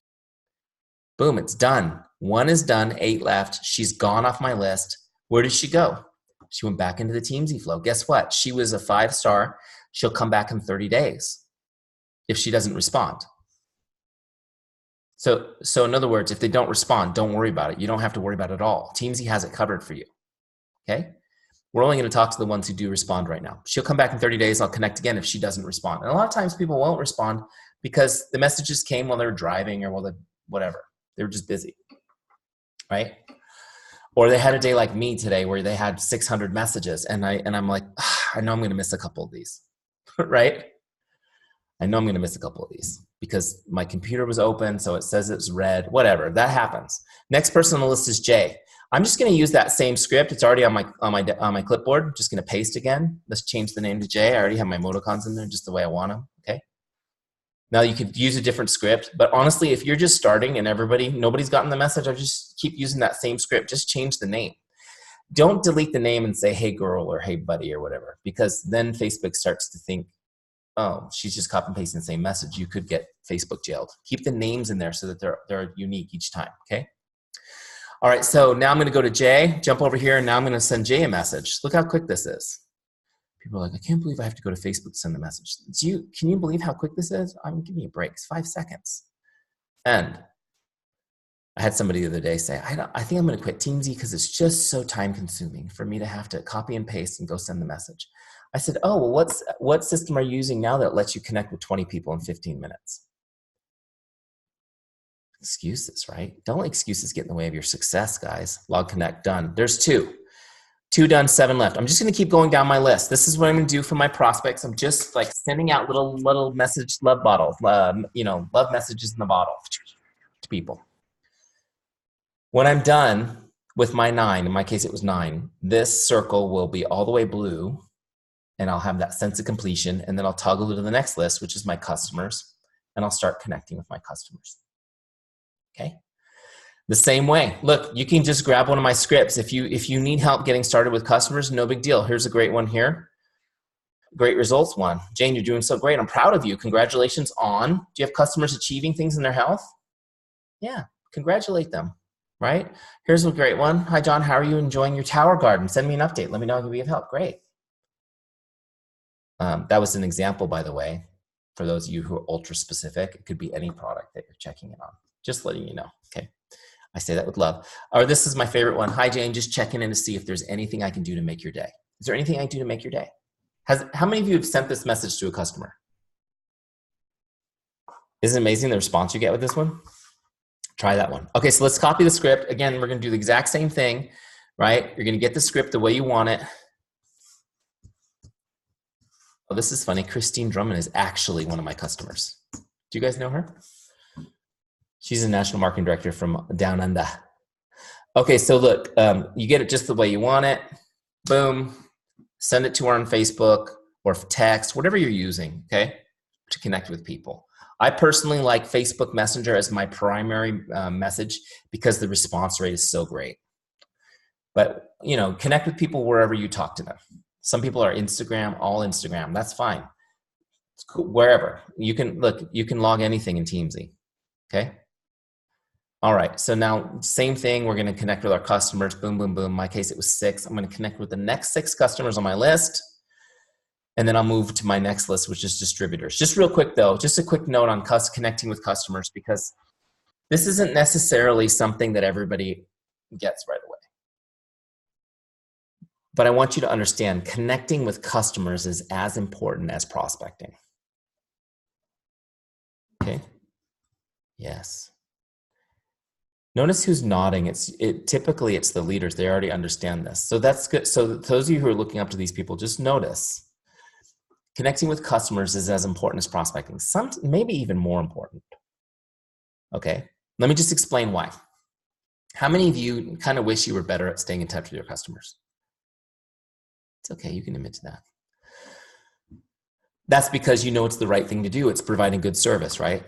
Boom, it's done. 1 is done, 8 left. She's gone off my list. Where did she go? She went back into the Teamzy flow. Guess what? She was a 5-star. She'll come back in 30 days if she doesn't respond. So in other words, if they don't respond, don't worry about it. You don't have to worry about it at all. Teamzy has it covered for you. Okay? We're only going to talk to the ones who do respond right now. She'll come back in 30 days. I'll connect again if she doesn't respond. And a lot of times people won't respond because the messages came while they were driving or while they whatever. They were just busy, right? Or they had a day like me today where they had 600 messages and I'm like, I know I'm going to miss a couple of these, right? I know I'm going to miss a couple of these because my computer was open, so it says it's red, whatever, that happens. Next person on the list is Jay. I'm just going to use that same script. It's already on my clipboard. I'm just going to paste again. Let's change the name to Jay. I already have my emoticons in there just the way I want them, okay? Now you could use a different script, but honestly, if you're just starting and nobody's gotten the message, I just keep using that same script. Just change the name. Don't delete the name and say, hey girl, or hey buddy, or whatever, because then Facebook starts to think, oh, she's just copy and pasting the same message. You could get Facebook jailed. Keep the names in there so that they're unique each time, okay? All right, so now I'm gonna go to Jay, jump over here, and now I'm gonna send Jay a message. Look how quick this is. People are like, I can't believe I have to go to Facebook to send the message. Can you believe how quick this is? Give me a break, it's 5 seconds. And I had somebody the other day say, I think I'm gonna quit Teamzy because it's just so time consuming for me to have to copy and paste and go send the message. I said, oh, well, what system are you using now that lets you connect with 20 people in 15 minutes? Excuses, right? Don't let excuses get in the way of your success, guys. Log connect, done. There's 2. 2 done, 7 left. I'm just gonna keep going down my list. This is what I'm gonna do for my prospects. I'm just like sending out little message love bottles, love messages in the bottle to people. When I'm done with my 9, in my case it was 9, this circle will be all the way blue, and I'll have that sense of completion, and then I'll toggle to the next list, which is my customers, and I'll start connecting with my customers. Okay? The same way. Look, you can just grab one of my scripts. If you need help getting started with customers, no big deal. Here's a great one here. Great results one. Jane, you're doing so great. I'm proud of you. Congratulations on. Do you have customers achieving things in their health? Yeah, congratulate them, right? Here's a great one. Hi, John. How are you enjoying your tower garden? Send me an update. Let me know if I can be of help. Great. That was an example, by the way, for those of you who are ultra specific. It could be any product that you're checking in on. Just letting you know, okay? I say that with love. Or this is my favorite one. Hi, Jane, just checking in to see if there's anything I can do to make your day. Is there anything I can do to make your day? How many of you have sent this message to a customer? Isn't it amazing the response you get with this one? Try that one. Okay, so let's copy the script. Again, we're gonna do the exact same thing, right? You're gonna get the script the way you want it. Oh, this is funny. Christine Drummond is actually one of my customers. Do you guys know her? She's a national marketing director from Down Under. Okay, so look, you get it just the way you want it. Boom. Send it to her on Facebook or text, whatever you're using, okay, to connect with people. I personally like Facebook Messenger as my primary message because the response rate is so great. But, you know, connect with people wherever you talk to them. Some people are Instagram, all Instagram. That's fine. It's cool. Wherever. You can log anything in Teamzy, okay? All right, so now same thing, we're gonna connect with our customers, boom, boom, boom. In my case, it was 6. I'm gonna connect with the next 6 customers on my list, and then I'll move to my next list, which is distributors. Just real quick though, just a quick note on connecting with customers, because this isn't necessarily something that everybody gets right away. But I want you to understand, connecting with customers is as important as prospecting. Okay? Yes. Notice who's nodding. Typically it's the leaders. They already understand this. So that's good. So those of you who are looking up to these people, just notice connecting with customers is as important as prospecting. Maybe even more important. Okay, let me just explain why. How many of you kind of wish you were better at staying in touch with your customers? It's okay, you can admit to that. That's because you know it's the right thing to do. It's providing good service, right?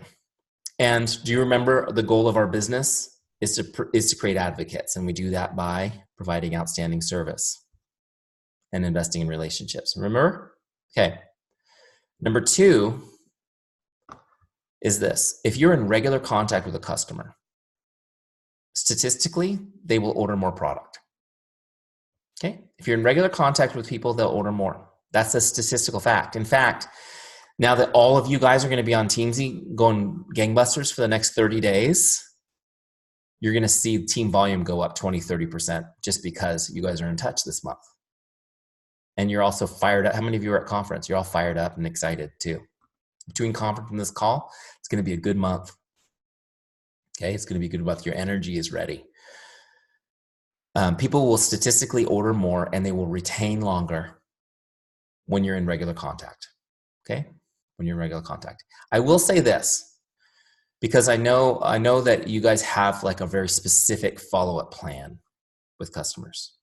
And do you remember the goal of our business is to create advocates, and we do that by providing outstanding service and investing in relationships. Remember? Okay. Number 2 is this. If you're in regular contact with a customer, statistically, they will order more product. Okay? If you're in regular contact with people, they'll order more. That's a statistical fact. In fact, now that all of you guys are going to be on Teamzy going gangbusters for the next 30 days, you're going to see team volume go up 20-30% just because you guys are in touch this month. And you're also fired up. How many of you are at conference? You're all fired up and excited too. Between conference and this call, it's going to be a good month. Okay, it's going to be a good month. Your energy is ready. People will statistically order more and they will retain longer when you're in regular contact. Okay, when you're in regular contact. I will say this, because I know that you guys have like a very specific follow-up plan with customers.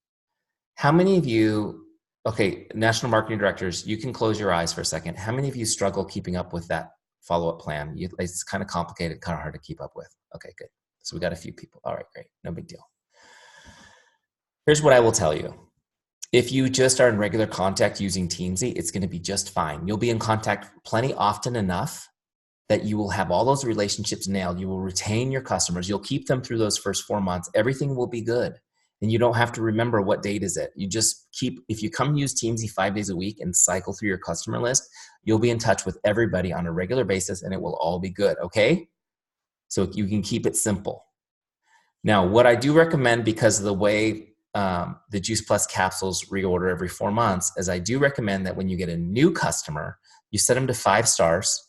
How many of you, okay, national marketing directors, you can close your eyes for a second. How many of you struggle keeping up with that follow-up plan? It's kind of complicated, kind of hard to keep up with. Okay, good. So we got a few people. All right, great. No big deal. Here's what I will tell you. If you just are in regular contact using Teamzy, it's going to be just fine. You'll be in contact plenty often enough that you will have all those relationships nailed. You will retain your customers. You'll keep them through those first 4 months. Everything will be good. And you don't have to remember what date is it. You just keep, if you come use Teamzy 5 days a week and cycle through your customer list, you'll be in touch with everybody on a regular basis and it will all be good, okay? So you can keep it simple. Now, what I do recommend, because of the way the Juice Plus capsules reorder every 4 months, is I do recommend that when you get a new customer, you set them to 5 stars.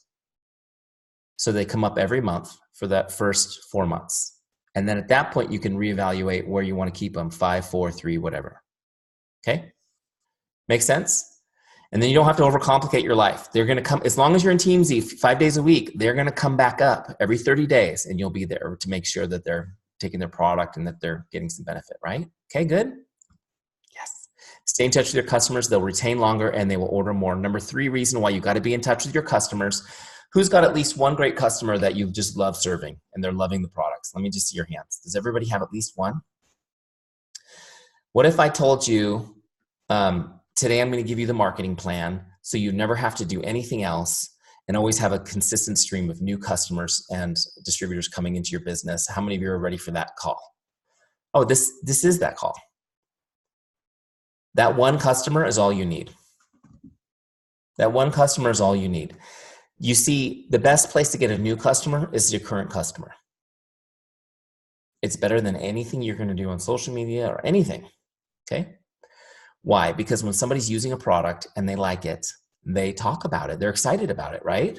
So they come up every month for that first 4 months. And then at that point, you can reevaluate where you want to keep them, 5, 4, 3, whatever. Okay? Make sense? And then you don't have to overcomplicate your life. They're going to come, as long as you're in Teamzy 5 days a week, they're going to come back up every 30 days and you'll be there to make sure that they're taking their product and that they're getting some benefit, right? Okay, good? Yes. Stay in touch with your customers. They'll retain longer and they will order more. Number 3 reason why you got to be in touch with your customers. Who's got at least one great customer that you just love serving and they're loving the products? Let me just see your hands. Does everybody have at least one? What if I told you, today I'm going to give you the marketing plan so you never have to do anything else and always have a consistent stream of new customers and distributors coming into your business? How many of you are ready for that call? Oh, this is that call. That one customer is all you need. That one customer is all you need. You see, the best place to get a new customer is your current customer. It's better than anything you're going to do on social media or anything, okay? Why? Because when somebody's using a product and they like it, they talk about it. They're excited about it, right?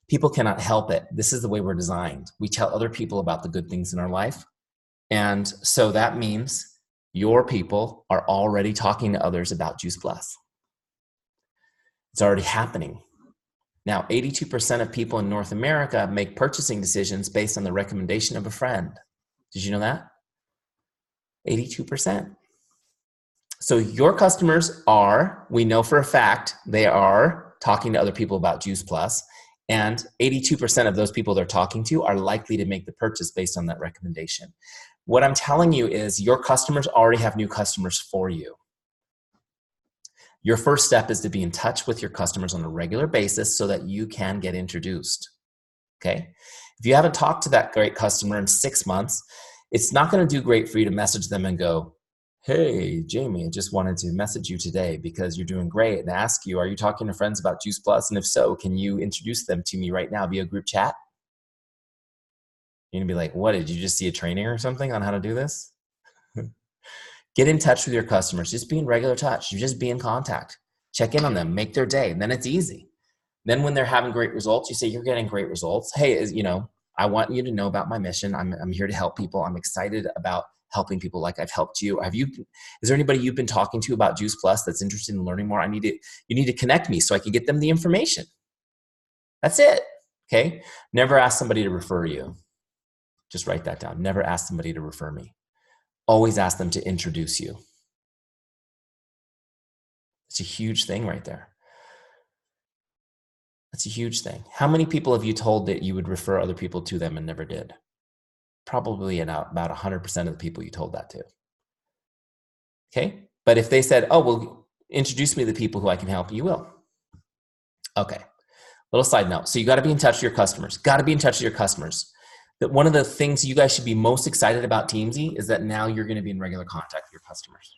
People cannot help it. This is the way we're designed. We tell other people about the good things in our life. And so that means your people are already talking to others about Juice Plus. It's already happening. Now, 82% of people in North America make purchasing decisions based on the recommendation of a friend. Did you know that? 82%. So your customers are, we know for a fact, they are talking to other people about Juice Plus, and 82% of those people they're talking to are likely to make the purchase based on that recommendation. What I'm telling you is your customers already have new customers for you. Your first step is to be in touch with your customers on a regular basis so that you can get introduced, okay? If you haven't talked to that great customer in 6 months, it's not gonna do great for you to message them and go, hey, Jamie, I just wanted to message you today because you're doing great and ask you, are you talking to friends about Juice Plus? And if so, can you introduce them to me right now via group chat? You're gonna be like, what, did you just see a training or something on how to do this? Get in touch with your customers. Just be in regular touch. You just be in contact. Check in on them. Make their day. And then it's easy. Then when they're having great results, you say, you're getting great results. Hey, you know, I want you to know about my mission. I'm here to help people. I'm excited about helping people like I've helped you. Is there anybody you've been talking to about Juice Plus that's interested in learning more? You need to connect me so I can get them the information. That's it. Okay. Never ask somebody to refer you. Just write that down. Never ask somebody to refer me. Always ask them to introduce you. It's a huge thing right there. That's a huge thing. How many people have you told that you would refer other people to them and never did? Probably about 100% of the people you told that to. Okay? But if they said, oh, well, introduce me to the people who I can help, you will. Okay. Little side note. So you got to be in touch with your customers. Got to be in touch with your customers. That one of the things you guys should be most excited about Teamzy is that now you're going to be in regular contact with your customers.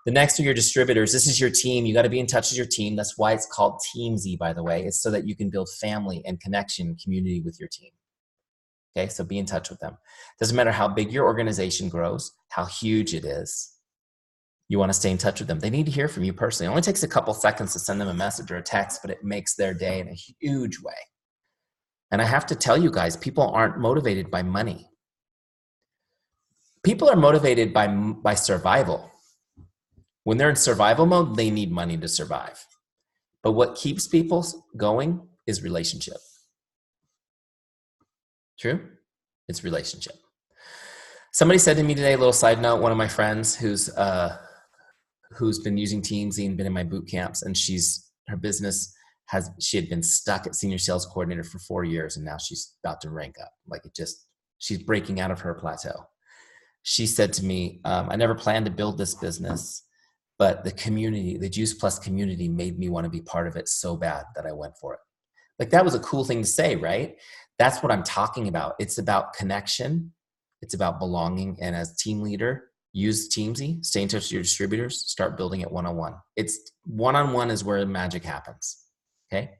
The next are your distributors. This is your team. You got to be in touch with your team. That's why it's called Teamzy, by the way. It's so that you can build family and connection and community with your team. Okay, so be in touch with them. Doesn't matter how big your organization grows, how huge it is. You want to stay in touch with them. They need to hear from you personally. It only takes a couple seconds to send them a message or a text, but it makes their day in a huge way. And I have to tell you guys, people aren't motivated by money. People are motivated by survival. When they're in survival mode, they need money to survive. But what keeps people going is relationship. True? It's relationship. Somebody said to me today, a little side note, one of my friends who's been using Teamzy and been in my boot camps, and her business she had been stuck at senior sales coordinator for 4 years, and now she's about to rank up. She's breaking out of her plateau. She said to me, I never planned to build this business, but the community, the Juice Plus community, made me want to be part of it so bad that I went for it. Like, that was a cool thing to say, right? That's what I'm talking about. It's about connection. It's about belonging. And as team leader, use Teamzy, stay in touch with your distributors, start building it one-on-one. It's one-on-one is where the magic happens. Okay.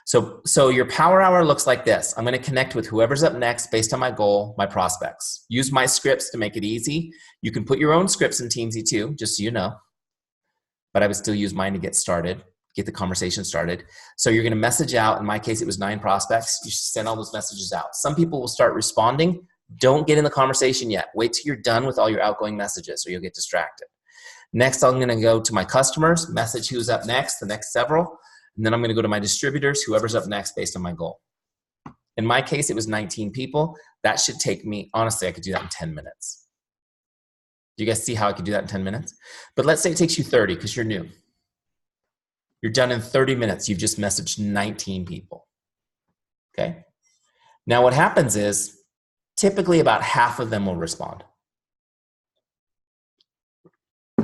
So your power hour looks like this. I'm going to connect with whoever's up next based on my goal, my prospects. Use my scripts to make it easy. You can put your own scripts in Teamzy too, just so you know. But I would still use mine to get started, get the conversation started. So you're going to message out. In my case, it was 9 prospects. You should send all those messages out. Some people will start responding. Don't get in the conversation yet. Wait till you're done with all your outgoing messages or you'll get distracted. Next, I'm going to go to my customers, message who's up next, the next several. And then I'm going to go to my distributors, whoever's up next based on my goal. In my case, it was 19 people. That should take me, honestly, I could do that in 10 minutes. Do you guys see how I could do that in 10 minutes? But let's say it takes you 30 because you're new. You're done in 30 minutes. You've just messaged 19 people. Okay? Now what happens is typically about half of them will respond,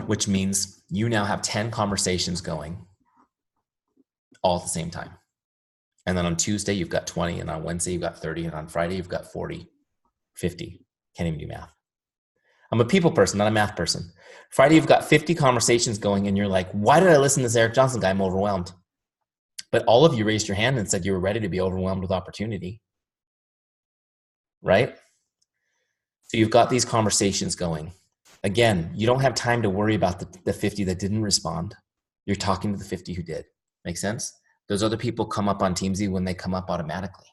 which means you now have 10 conversations going all at the same time. And then on Tuesday, you've got 20, and on Wednesday, you've got 30, and on Friday, you've got 40, 50. Can't even do math. I'm a people person, not a math person. Friday, you've got 50 conversations going, and you're like, why did I listen to this Eric Johnson guy? I'm overwhelmed. But all of you raised your hand and said you were ready to be overwhelmed with opportunity, right? So you've got these conversations going. Again, you don't have time to worry about the 50 that didn't respond. You're talking to the 50 who did. Make sense? Those other people come up on Teamzy when they come up automatically.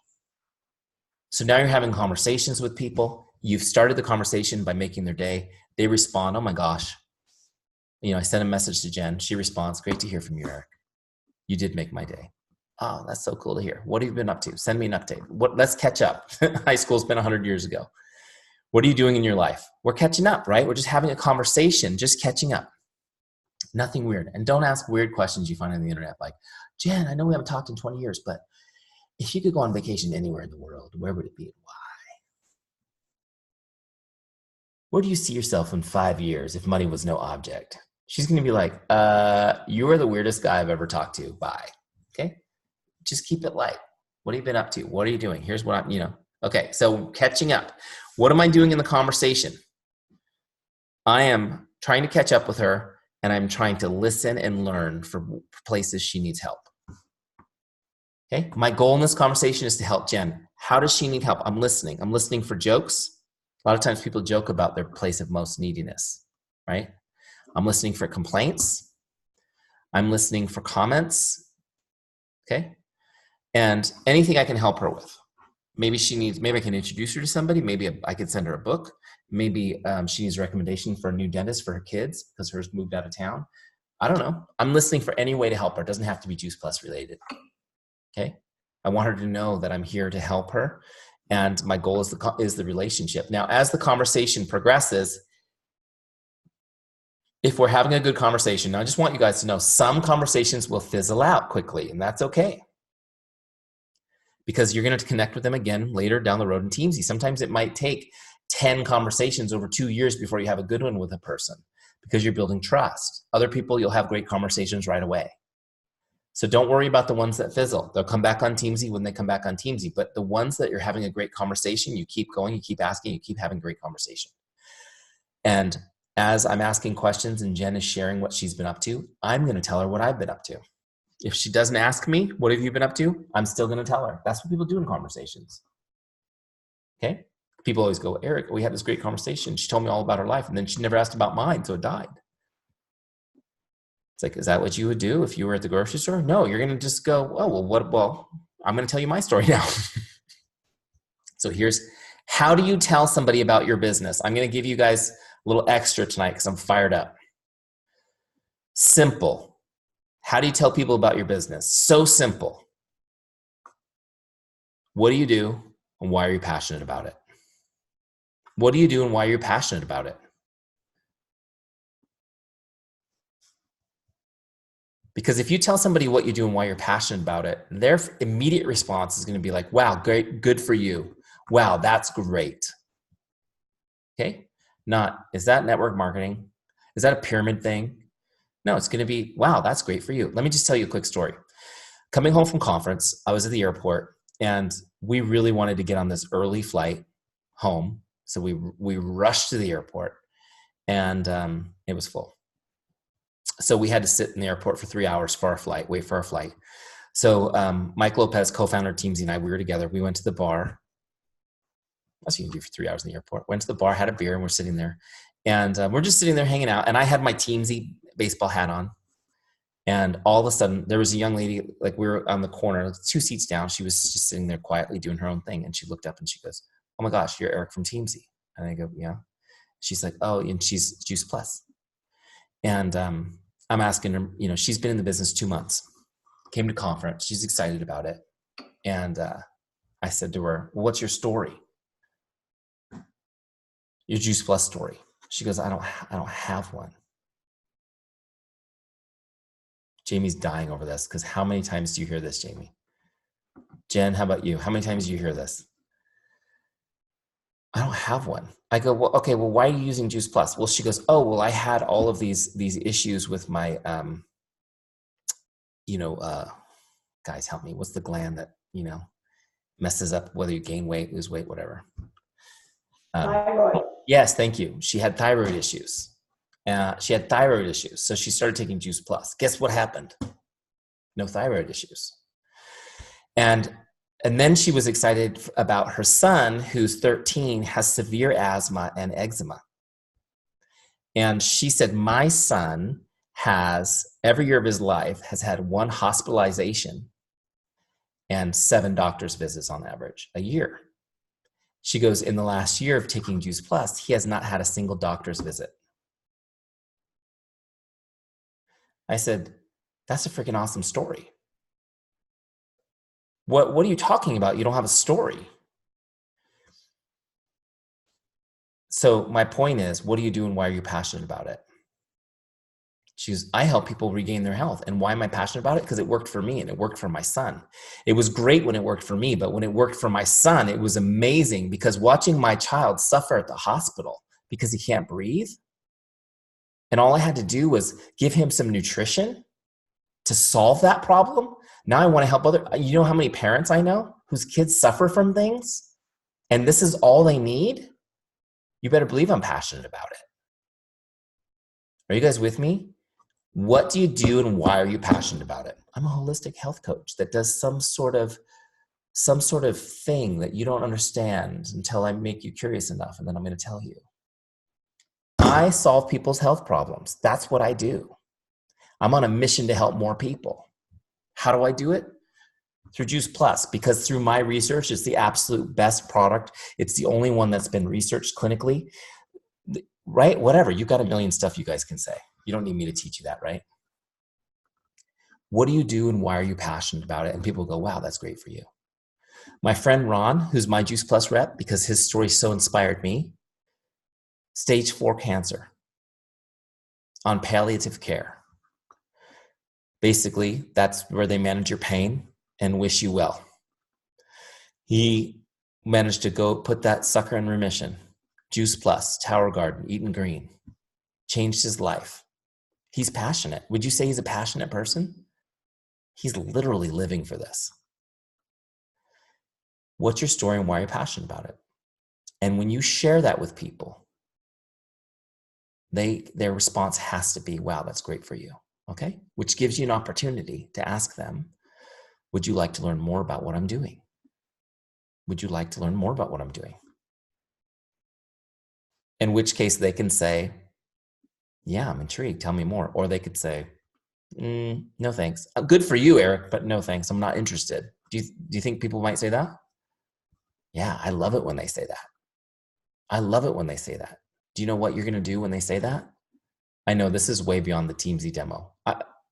So now you're having conversations with people. You've started the conversation by making their day. They respond, oh my gosh. I sent a message to Jen. She responds, great to hear from you, Eric. You did make my day. Oh, that's so cool to hear. What have you been up to? Send me an update. Let's catch up. High school's been 100 years ago. What are you doing in your life? We're catching up, right? We're just having a conversation, just catching up. Nothing weird. And don't ask weird questions you find on the internet like, Jen, I know we haven't talked in 20 years, but if you could go on vacation anywhere in the world, where would it be and why? Where do you see yourself in 5 years if money was no object? She's going to be like, you are the weirdest guy I've ever talked to. Bye. Okay? Just keep it light. What have you been up to? What are you doing? Here's what I'm, Okay, so catching up. What am I doing in the conversation? I am trying to catch up with her, and I'm trying to listen and learn for places she needs help. Okay, my goal in this conversation is to help Jen. How does she need help? I'm listening. I'm listening for jokes. A lot of times people joke about their place of most neediness, right? I'm listening for complaints. I'm listening for comments, okay? And anything I can help her with. Maybe I can introduce her to somebody. Maybe I could send her a book. Maybe she needs a recommendation for a new dentist for her kids because hers moved out of town. I don't know. I'm listening for any way to help her. It doesn't have to be Juice Plus related, okay? I want her to know that I'm here to help her. And my goal is the relationship. Now, as the conversation progresses, if we're having a good conversation, now I just want you guys to know some conversations will fizzle out quickly, and that's okay. Because you're going to connect with them again later down the road in Teamzy. Sometimes it might take 10 conversations over 2 years before you have a good one with a person because you're building trust. Other people, you'll have great conversations right away. So don't worry about the ones that fizzle. They'll come back on Teamzy when they come back on Teamzy. But the ones that you're having a great conversation, you keep going, you keep asking, you keep having a great conversation. And as I'm asking questions and Jen is sharing what she's been up to, I'm going to tell her what I've been up to. If she doesn't ask me, what have you been up to? I'm still going to tell her. That's what people do in conversations. Okay? People always go, Eric, we had this great conversation. She told me all about her life, and then she never asked about mine, so it died. It's like, is that what you would do if you were at the grocery store? No, you're going to just go, oh, well, I'm going to tell you my story now. So here's, how do you tell somebody about your business? I'm going to give you guys a little extra tonight because I'm fired up. Simple. How do you tell people about your business? So simple. What do you do and why are you passionate about it? What do you do and why are you passionate about it? Because if you tell somebody what you do and why you're passionate about it, their immediate response is going to be like, wow, great, good for you. Wow, that's great. Okay? Not, is that network marketing? Is that a pyramid thing? No, it's going to be, wow, that's great for you. Let me just tell you a quick story. Coming home from conference, I was at the airport and we really wanted to get on this early flight home. So we rushed to the airport and it was full. So we had to sit in the airport for 3 hours for our flight, wait for our flight. So Mike Lopez, co-founder of Teamzy, and I, we were together. We went to the bar. What you can do for 3 hours in the airport? Went to the bar, had a beer, and we're sitting there. And we're just sitting there hanging out. And I had my Teamzy baseball hat on. And all of a sudden, there was a young lady, like we were on the corner, 2 seats down. She was just sitting there quietly doing her own thing. And she looked up and she goes, oh my gosh, you're Eric from Teamzy. And I go, yeah. She's like, oh, and she's Juice Plus. And I'm asking her, you know, she's been in the business 2 months, came to conference. She's excited about it. And I said to her, well, what's your story? Your Juice Plus story. She goes, I don't have one. Jamie's dying over this because how many times do you hear this, Jamie? Jen, how about you? How many times do you hear this? I don't have one. I go, well, okay, well, why are you using Juice Plus? Well, she goes, oh, well, I had all of these issues with my, guys, help me. What's the gland that, messes up whether you gain weight, lose weight, whatever? Thyroid. Yes, thank you. She had thyroid issues. So she started taking Juice Plus. Guess what happened? No thyroid issues. And then she was excited about her son, who's 13, has severe asthma and eczema. And she said, my son has, every year of his life, has had 1 hospitalization and 7 doctor's visits on average a year. She goes, in the last year of taking Juice Plus, he has not had a single doctor's visit. I said, that's a freaking awesome story. What are you talking about? You don't have a story. So my point is, what do you do and why are you passionate about it? I help people regain their health. And why am I passionate about it? Because it worked for me and it worked for my son. It was great when it worked for me, but when it worked for my son, it was amazing because watching my child suffer at the hospital because he can't breathe. And all I had to do was give him some nutrition to solve that problem. Now I want to help you know how many parents I know whose kids suffer from things and this is all they need? You better believe I'm passionate about it. Are you guys with me? What do you do and why are you passionate about it? I'm a holistic health coach that does some sort of thing that you don't understand until I make you curious enough, and then I'm going to tell you. I solve people's health problems. That's what I do. I'm on a mission to help more people. How do I do it? Through Juice Plus, because through my research, it's the absolute best product. It's the only one that's been researched clinically, right? Whatever, you've got a million stuff you guys can say. You don't need me to teach you that, right? What do you do and why are you passionate about it? And people go, wow, that's great for you. My friend Ron, who's my Juice Plus rep, because his story so inspired me, stage 4 cancer on palliative care. Basically, that's where they manage your pain and wish you well. He managed to go put that sucker in remission. Juice Plus, Tower Garden, Eaton Green. Changed his life. He's passionate. Would you say he's a passionate person? He's literally living for this. What's your story and why are you passionate about it? And when you share that with people, their response has to be, wow, that's great for you. Okay? Which gives you an opportunity to ask them, would you like to learn more about what I'm doing? Would you like to learn more about what I'm doing? In which case they can say, yeah, I'm intrigued. Tell me more. Or they could say, no, thanks. Good for you, Eric, but no, thanks. I'm not interested. Do you think people might say that? Yeah, I love it when they say that. I love it when they say that. Do you know what you're going to do when they say that? I know this is way beyond the Teamzy demo.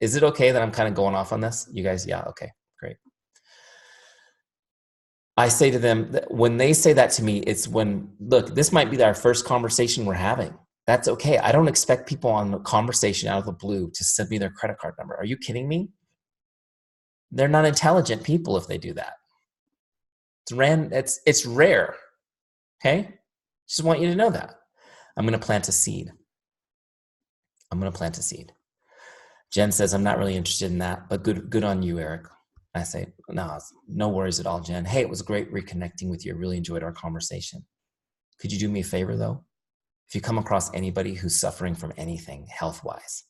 Is it okay that I'm kind of going off on this? You guys, yeah, okay, great. I say to them, when they say that to me, it's when, look, this might be our first conversation we're having. That's okay. I don't expect people on a conversation out of the blue to send me their credit card number. Are you kidding me? They're not intelligent people if they do that. It's rare, okay? Just want you to know that. I'm going to plant a seed. I'm going to plant a seed. Jen says, I'm not really interested in that, but good on you, Eric. I say, no worries at all, Jen. Hey, it was great reconnecting with you. I really enjoyed our conversation. Could you do me a favor, though? If you come across anybody who's suffering from anything health-wise,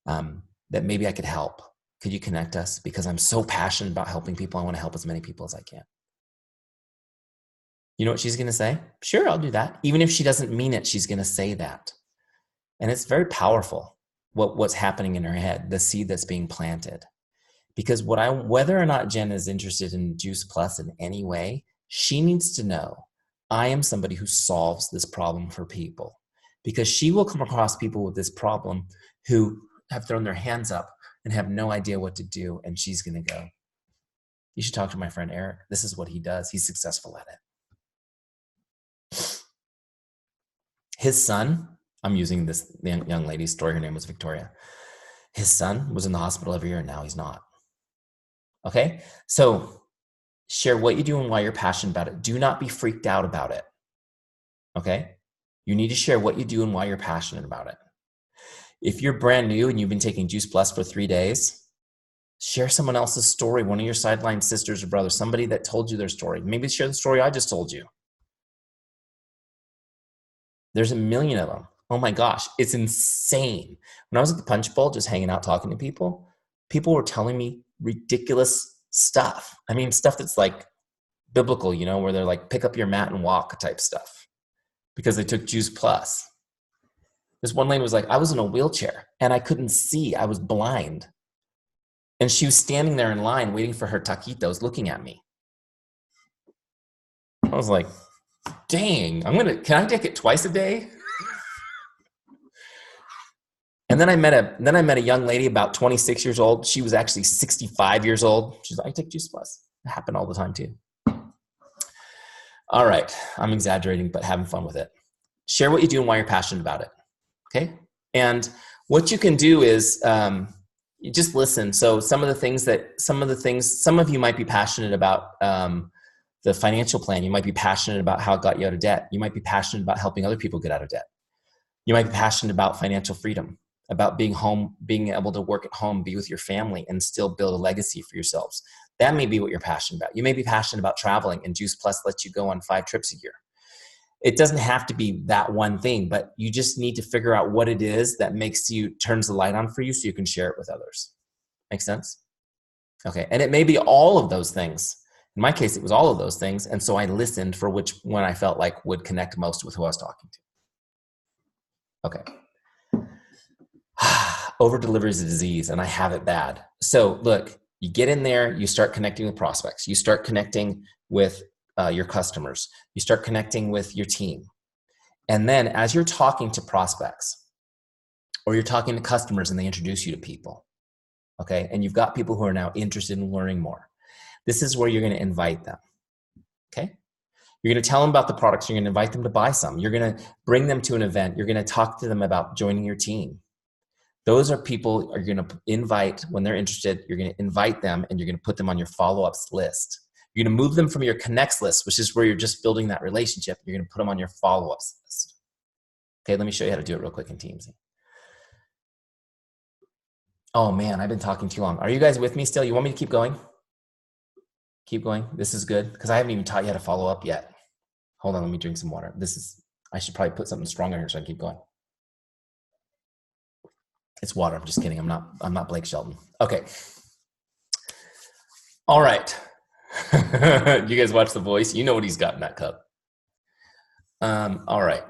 that maybe I could help, could you connect us? Because I'm so passionate about helping people. I want to help as many people as I can. You know what she's going to say? Sure, I'll do that. Even if she doesn't mean it, she's going to say that. And it's very powerful what's happening in her head, the seed that's being planted. Because whether or not Jen is interested in Juice Plus in any way, she needs to know I am somebody who solves this problem for people. Because she will come across people with this problem who have thrown their hands up and have no idea what to do. And she's going to go, you should talk to my friend Eric. This is what he does. He's successful at it. His son, I'm using this young lady's story. Her name was Victoria. His son was in the hospital every year, and now he's not. Okay? So share what you do and why you're passionate about it. Do not be freaked out about it. Okay? You need to share what you do and why you're passionate about it. If you're brand new and you've been taking Juice Plus for 3 days, share someone else's story, one of your sideline sisters or brothers, somebody that told you their story. Maybe share the story I just told you. There's a million of them. Oh my gosh, it's insane. When I was at the Punch Bowl, just hanging out, talking to people were telling me ridiculous stuff. I mean, stuff that's like biblical, you know, where they're like, pick up your mat and walk type stuff because they took Juice Plus. This one lady was like, I was in a wheelchair and I couldn't see. I was blind. And she was standing there in line waiting for her taquitos looking at me. I was like, dang, can I take it twice a day? And then I met a young lady about 26 years old. She was actually 65 years old. She's like, I take Juice Plus. It happened all the time too. All right, I'm exaggerating, but having fun with it. Share what you do and why you're passionate about it. Okay? And what you can do is you just listen. So some of you might be passionate about the financial plan. You might be passionate about how it got you out of debt. You might be passionate about helping other people get out of debt. You might be passionate about financial freedom, about being home, being able to work at home, be with your family, and still build a legacy for yourselves. That may be what you're passionate about. You may be passionate about traveling, and Juice Plus lets you go on 5 trips a year. It doesn't have to be that one thing, but you just need to figure out what it is that turns the light on for you so you can share it with others. Make sense? Okay, and it may be all of those things. In my case, it was all of those things, and so I listened for which one I felt like would connect most with who I was talking to. Okay. Over-delivery is a disease, and I have it bad. So look, you get in there, you start connecting with prospects. You start connecting with your customers. You start connecting with your team. And then as you're talking to prospects, or you're talking to customers and they introduce you to people, okay, and you've got people who are now interested in learning more, this is where you're going to invite them, okay? You're going to tell them about the products. You're going to invite them to buy some. You're going to bring them to an event. You're going to talk to them about joining your team. Those are people you're going to invite when they're interested. You're going to invite them and you're going to put them on your follow-ups list. You're going to move them from your connects list, which is where you're just building that relationship. You're going to put them on your follow-ups list. Okay, let me show you how to do it real quick in Teamzy. Oh man, I've been talking too long. Are you guys with me still? You want me to keep going? Keep going. This is good because I haven't even taught you how to follow up yet. Hold on, let me drink some water. I should probably put something stronger here so I can keep going. It's water. I'm just kidding. I'm not Blake Shelton. Okay. All right. You guys watch The Voice? You know what he's got in that cup. All right.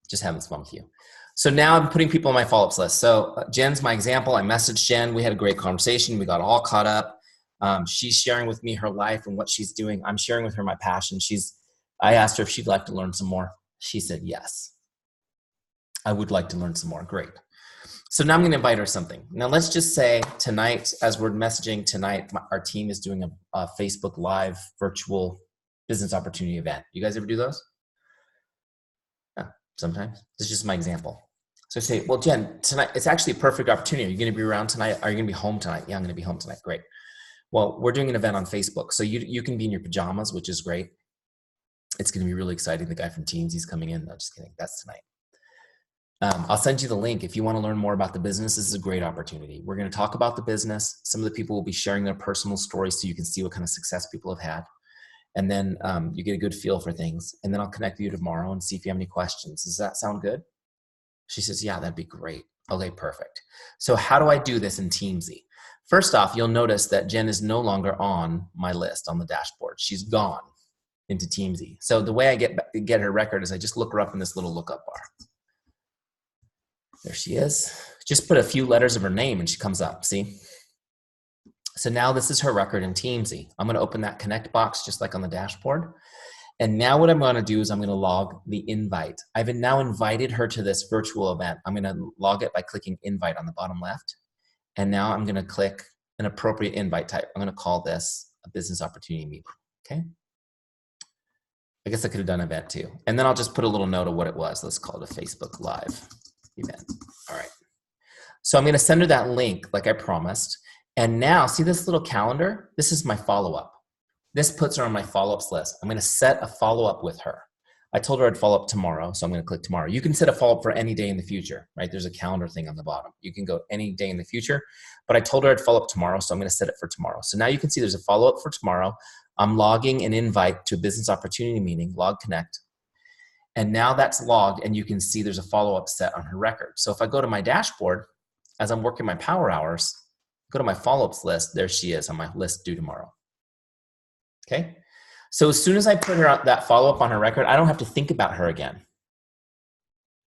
Just having some fun with you. So now I'm putting people on my follow-ups list. So Jen's my example. I messaged Jen. We had a great conversation. We got all caught up. She's sharing with me her life and what she's doing. I'm sharing with her my passion. I asked her if she'd like to learn some more. She said yes. I would like to learn some more. Great. So now I'm going to invite her something. Now let's just say tonight, as we're messaging tonight, our team is doing a Facebook Live virtual business opportunity event. You guys ever do those? Yeah, sometimes. This is just my example. So I say, well, Jen, tonight, it's actually a perfect opportunity. Are you going to be around tonight? Are you going to be home tonight? Yeah, I'm going to be home tonight. Great. Well, we're doing an event on Facebook. So you can be in your pajamas, which is great. It's going to be really exciting. The guy from Teamzy is coming in. No, just kidding. That's tonight. I'll send you the link. If you want to learn more about the business, this is a great opportunity. We're going to talk about the business. Some of the people will be sharing their personal stories so you can see what kind of success people have had. And then you get a good feel for things. And then I'll connect with you tomorrow and see if you have any questions. Does that sound good? She says, yeah, that'd be great. Okay, perfect. So how do I do this in Teamzy? First off, you'll notice that Jen is no longer on my list on the dashboard. She's gone into Teamzy. So the way I get her record is I just look her up in this little lookup bar. There she is. Just put a few letters of her name and she comes up, see? So now this is her record in Teamzy. I'm gonna open that connect box just like on the dashboard. And now what I'm gonna do is I'm gonna log the invite. I've now invited her to this virtual event. I'm gonna log it by clicking invite on the bottom left. And now I'm gonna click an appropriate invite type. I'm gonna call this a business opportunity meeting, okay? I guess I could have done event too. And then I'll just put a little note of what it was. Let's call it a Facebook Live event. All right. So I'm going to send her that link like I promised. And now see this little calendar? This is my follow-up. This puts her on my follow-ups list. I'm going to set a follow-up with her. I told her I'd follow up tomorrow, so I'm going to click tomorrow. You can set a follow-up for any day in the future, right? There's a calendar thing on the bottom. You can go any day in the future, but I told her I'd follow up tomorrow, so I'm going to set it for tomorrow. So now you can see there's a follow-up for tomorrow. I'm logging an invite to a business opportunity meeting, log connect. And now that's logged, and you can see there's a follow-up set on her record. So if I go to my dashboard, as I'm working my power hours, go to my follow-ups list, there she is on my list due tomorrow. Okay? So as soon as I put her out that follow-up on her record, I don't have to think about her again.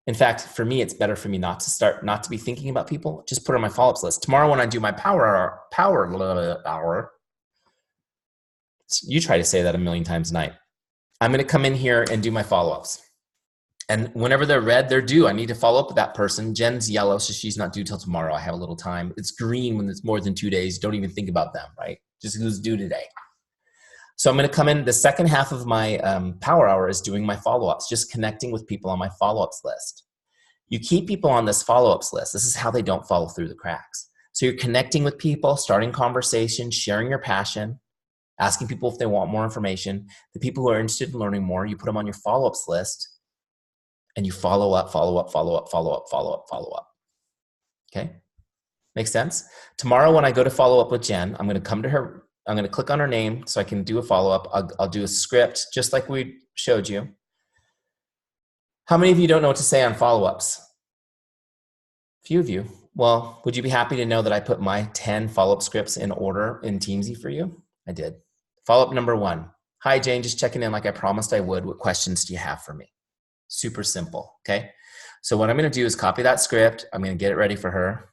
In fact, for me, it's better for me not to be thinking about people. Just put her on my follow-ups list. Tomorrow when I do my power hour, you try to say that a million times a night. I'm going to come in here and do my follow-ups. And whenever they're red, they're due. I need to follow up with that person. Jen's yellow, so she's not due till tomorrow. I have a little time. It's green when it's more than 2 days. Don't even think about them, right? Just who's due today. So I'm going to come in. The second half of my power hour is doing my follow-ups, just connecting with people on my follow-ups list. You keep people on this follow-ups list. This is how they don't fall through the cracks. So you're connecting with people, starting conversations, sharing your passion, asking people if they want more information. The people who are interested in learning more, you put them on your follow-ups list. And you follow up, follow up, follow up, follow up, follow up, follow up. Okay? Makes sense? Tomorrow when I go to follow up with Jen, I'm going to come to her. I'm going to click on her name so I can do a follow up. I'll do a script just like we showed you. How many of you don't know what to say on follow ups? A few of you. Well, would you be happy to know that I put my 10 follow up scripts in order in Teamzy for you? I did. Follow up number 1. Hi, Jane, just checking in like I promised I would. What questions do you have for me? Super simple, okay? So what I'm gonna do is copy that script. I'm gonna get it ready for her.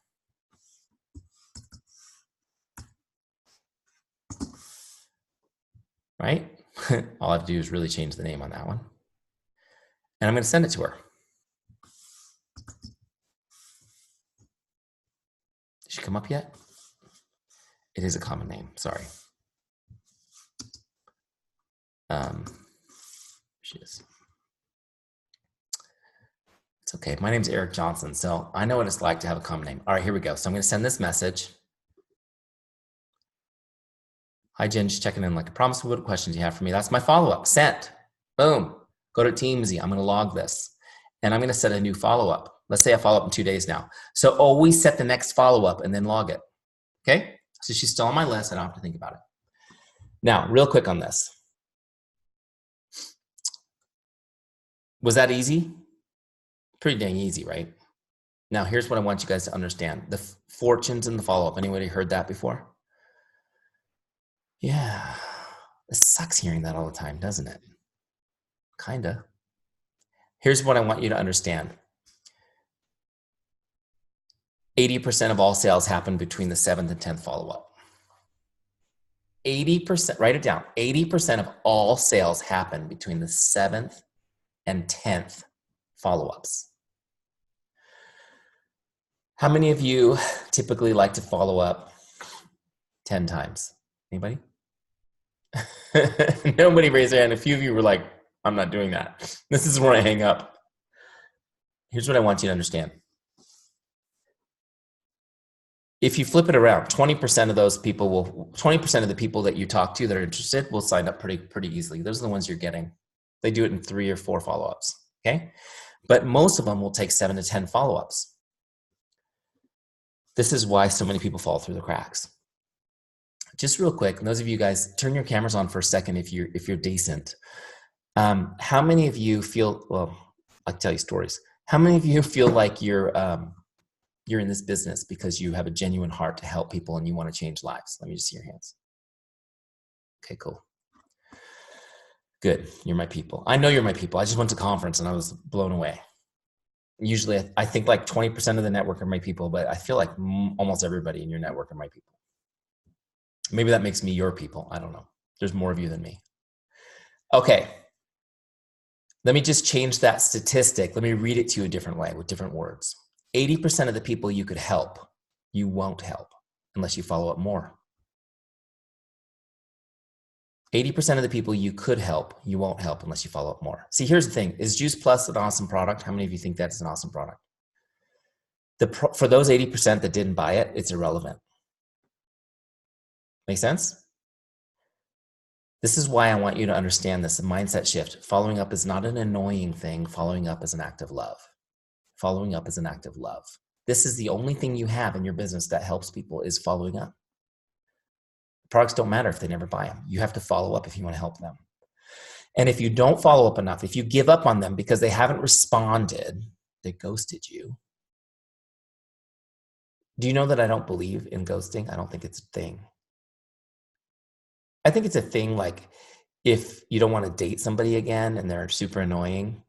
Right? All I have to do is really change the name on that one. And I'm gonna send it to her. Did she come up yet? It is a common name, sorry. She is. It's okay, my name's Eric Johnson, so I know what it's like to have a common name. All right, here we go. So I'm gonna send this message. Hi, Jen, just checking in like I promised. What questions do you have for me? That's my follow-up, sent, boom. Go to Teamzy, I'm gonna log this. And I'm gonna set a new follow-up. Let's say I follow up in 2 days now. So always set the next follow-up and then log it, okay? So she's still on my list, I don't have to think about it. Now, real quick on this. Was that easy? Pretty dang easy, right? Now, here's what I want you guys to understand. The fortunes in the follow-up. Anybody heard that before? Yeah. It sucks hearing that all the time, doesn't it? Kinda. Here's what I want you to understand. 80% of all sales happen between the 7th and 10th follow-up. 80%, write it down. 80% of all sales happen between the 7th and 10th follow-ups. How many of you typically like to follow up 10 times? Anybody? Nobody raised their hand. A few of you were like, I'm not doing that. This is where I hang up. Here's what I want you to understand. If you flip it around, 20% of those people will, 20% of the people that you talk to that are interested will sign up pretty easily. Those are the ones you're getting. They do it in 3 or 4 follow-ups, okay? But most of them will take 7 to 10 follow-ups. This is why so many people fall through the cracks. Just real quick, and those of you guys, turn your cameras on for a second if you're decent. How many of you feel, well, I'll tell you stories. How many of you feel like you're in this business because you have a genuine heart to help people and you want to change lives? Let me just see your hands. Okay, cool. Good, you're my people. I know you're my people. I just went to a conference and I was blown away. Usually I think like 20% of the network are my people, but I feel like almost everybody in your network are my people. Maybe that makes me your people. I don't know. There's more of you than me. Okay. Let me just change that statistic. Let me read it to you a different way with different words. 80% of the people you could help, you won't help unless you follow up more. 80% of the people you could help, you won't help unless you follow up more. See, here's the thing. Is Juice Plus an awesome product? How many of you think that's an awesome product? For those 80% that didn't buy it, it's irrelevant. Make sense? This is why I want you to understand this mindset shift. Following up is not an annoying thing. Following up is an act of love. Following up is an act of love. This is the only thing you have in your business that helps people is following up. Products don't matter if they never buy them. You have to follow up if you want to help them. And if you don't follow up enough, if you give up on them because they haven't responded, they ghosted you. Do you know that I don't believe in ghosting? I don't think it's a thing. I think it's a thing like if you don't want to date somebody again and they're super annoying.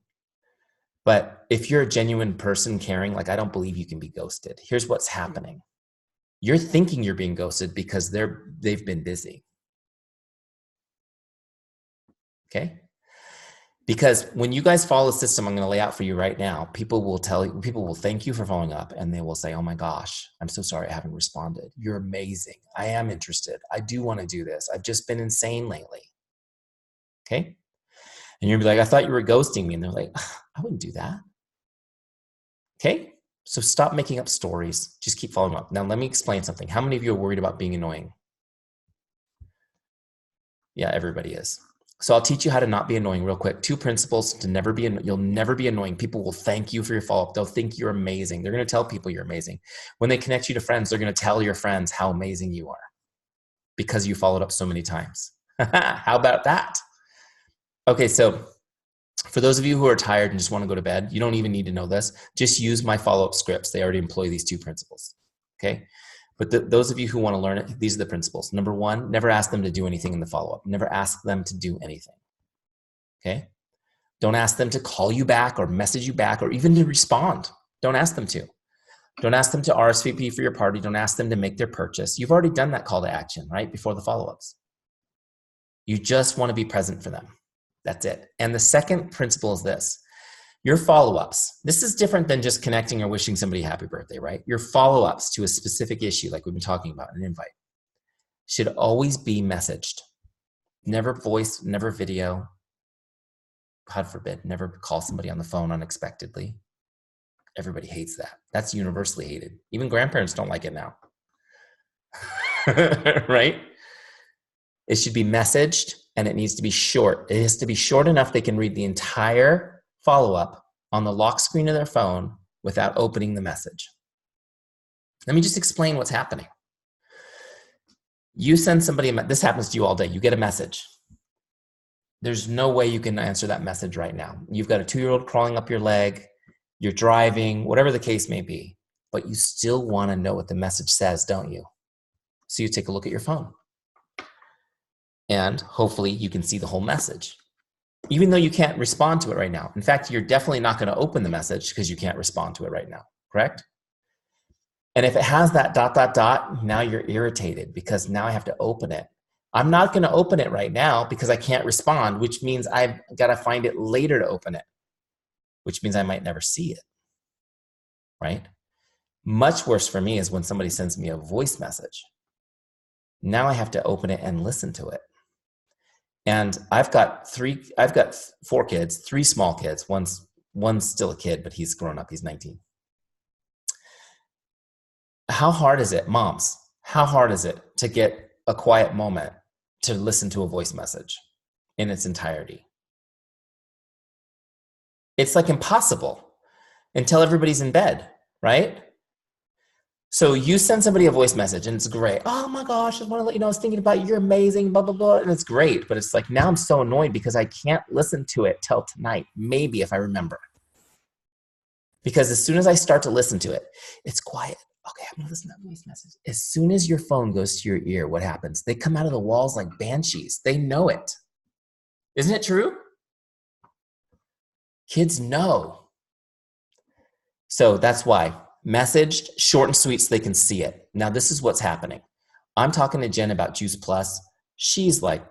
But if you're a genuine person caring, like I don't believe you can be ghosted. Here's what's happening. You're thinking you're being ghosted because they've been busy. Okay? Because when you guys follow the system I'm going to lay out for you right now, people will thank you for following up and they will say, oh my gosh, I'm so sorry I haven't responded. You're amazing. I am interested. I do want to do this. I've just been insane lately. Okay? And you'll be like, I thought you were ghosting me. And they're like, I wouldn't do that. Okay? So stop making up stories. Just keep following up. Now let me explain something. How many of you are worried about being annoying? Yeah, everybody is. So I'll teach you how to not be annoying real quick. 2 principles to never be, you'll never be annoying. People will thank you for your follow-up. They'll think you're amazing. They're going to tell people you're amazing. When they connect you to friends, they're going to tell your friends how amazing you are because you followed up so many times. How about that? Okay, so for those of you who are tired and just want to go to bed, you don't even need to know this. Just use my follow-up scripts. They already employ these 2 principles, okay? But those of you who want to learn it, these are the principles. Number 1, never ask them to do anything in the follow-up. Never ask them to do anything, okay? Don't ask them to call you back or message you back or even to respond. Don't ask them to. Don't ask them to RSVP for your party. Don't ask them to make their purchase. You've already done that call to action, right? Before the follow-ups. You just want to be present for them. That's it. And the second principle is this. Your follow-ups, this is different than just connecting or wishing somebody a happy birthday, right? Your follow-ups to a specific issue, like we've been talking about, an invite, should always be messaged. Never voice, never video. God forbid, never call somebody on the phone unexpectedly. Everybody hates that. That's universally hated. Even grandparents don't like it now. Right? It should be messaged and it needs to be short. It has to be short enough they can read the entire follow-up on the lock screen of their phone without opening the message. Let me just explain what's happening. You send somebody, this happens to you all day. You get a message. There's no way you can answer that message right now. You've got a 2-year-old crawling up your leg, you're driving, whatever the case may be, but you still want to know what the message says, don't you? So you take a look at your phone. And hopefully you can see the whole message, even though you can't respond to it right now. In fact, you're definitely not going to open the message because you can't respond to it right now, correct? And if it has that ... now you're irritated because now I have to open it. I'm not going to open it right now because I can't respond, which means I've got to find it later to open it, which means I might never see it, right? Much worse for me is when somebody sends me a voice message. Now I have to open it and listen to it. And I've got 4 kids, 3 small kids. One's still a kid, but he's grown up. He's 19. How hard is it, moms? How hard is it to get a quiet moment to listen to a voice message in its entirety? It's like impossible until everybody's in bed, right? So you send somebody a voice message and it's great. Oh my gosh, I just want to let you know I was thinking about you. You're amazing, blah, blah, blah. And it's great. But it's like, now I'm so annoyed because I can't listen to it till tonight. Maybe if I remember. Because as soon as I start to listen to it, it's quiet. Okay, I'm going to listen to that voice message. As soon as your phone goes to your ear, what happens? They come out of the walls like banshees. They know it. Isn't it true? Kids know. So that's why. Messaged, short and sweet so they can see it. Now, this is what's happening. I'm talking to Jen about Juice Plus. She's like,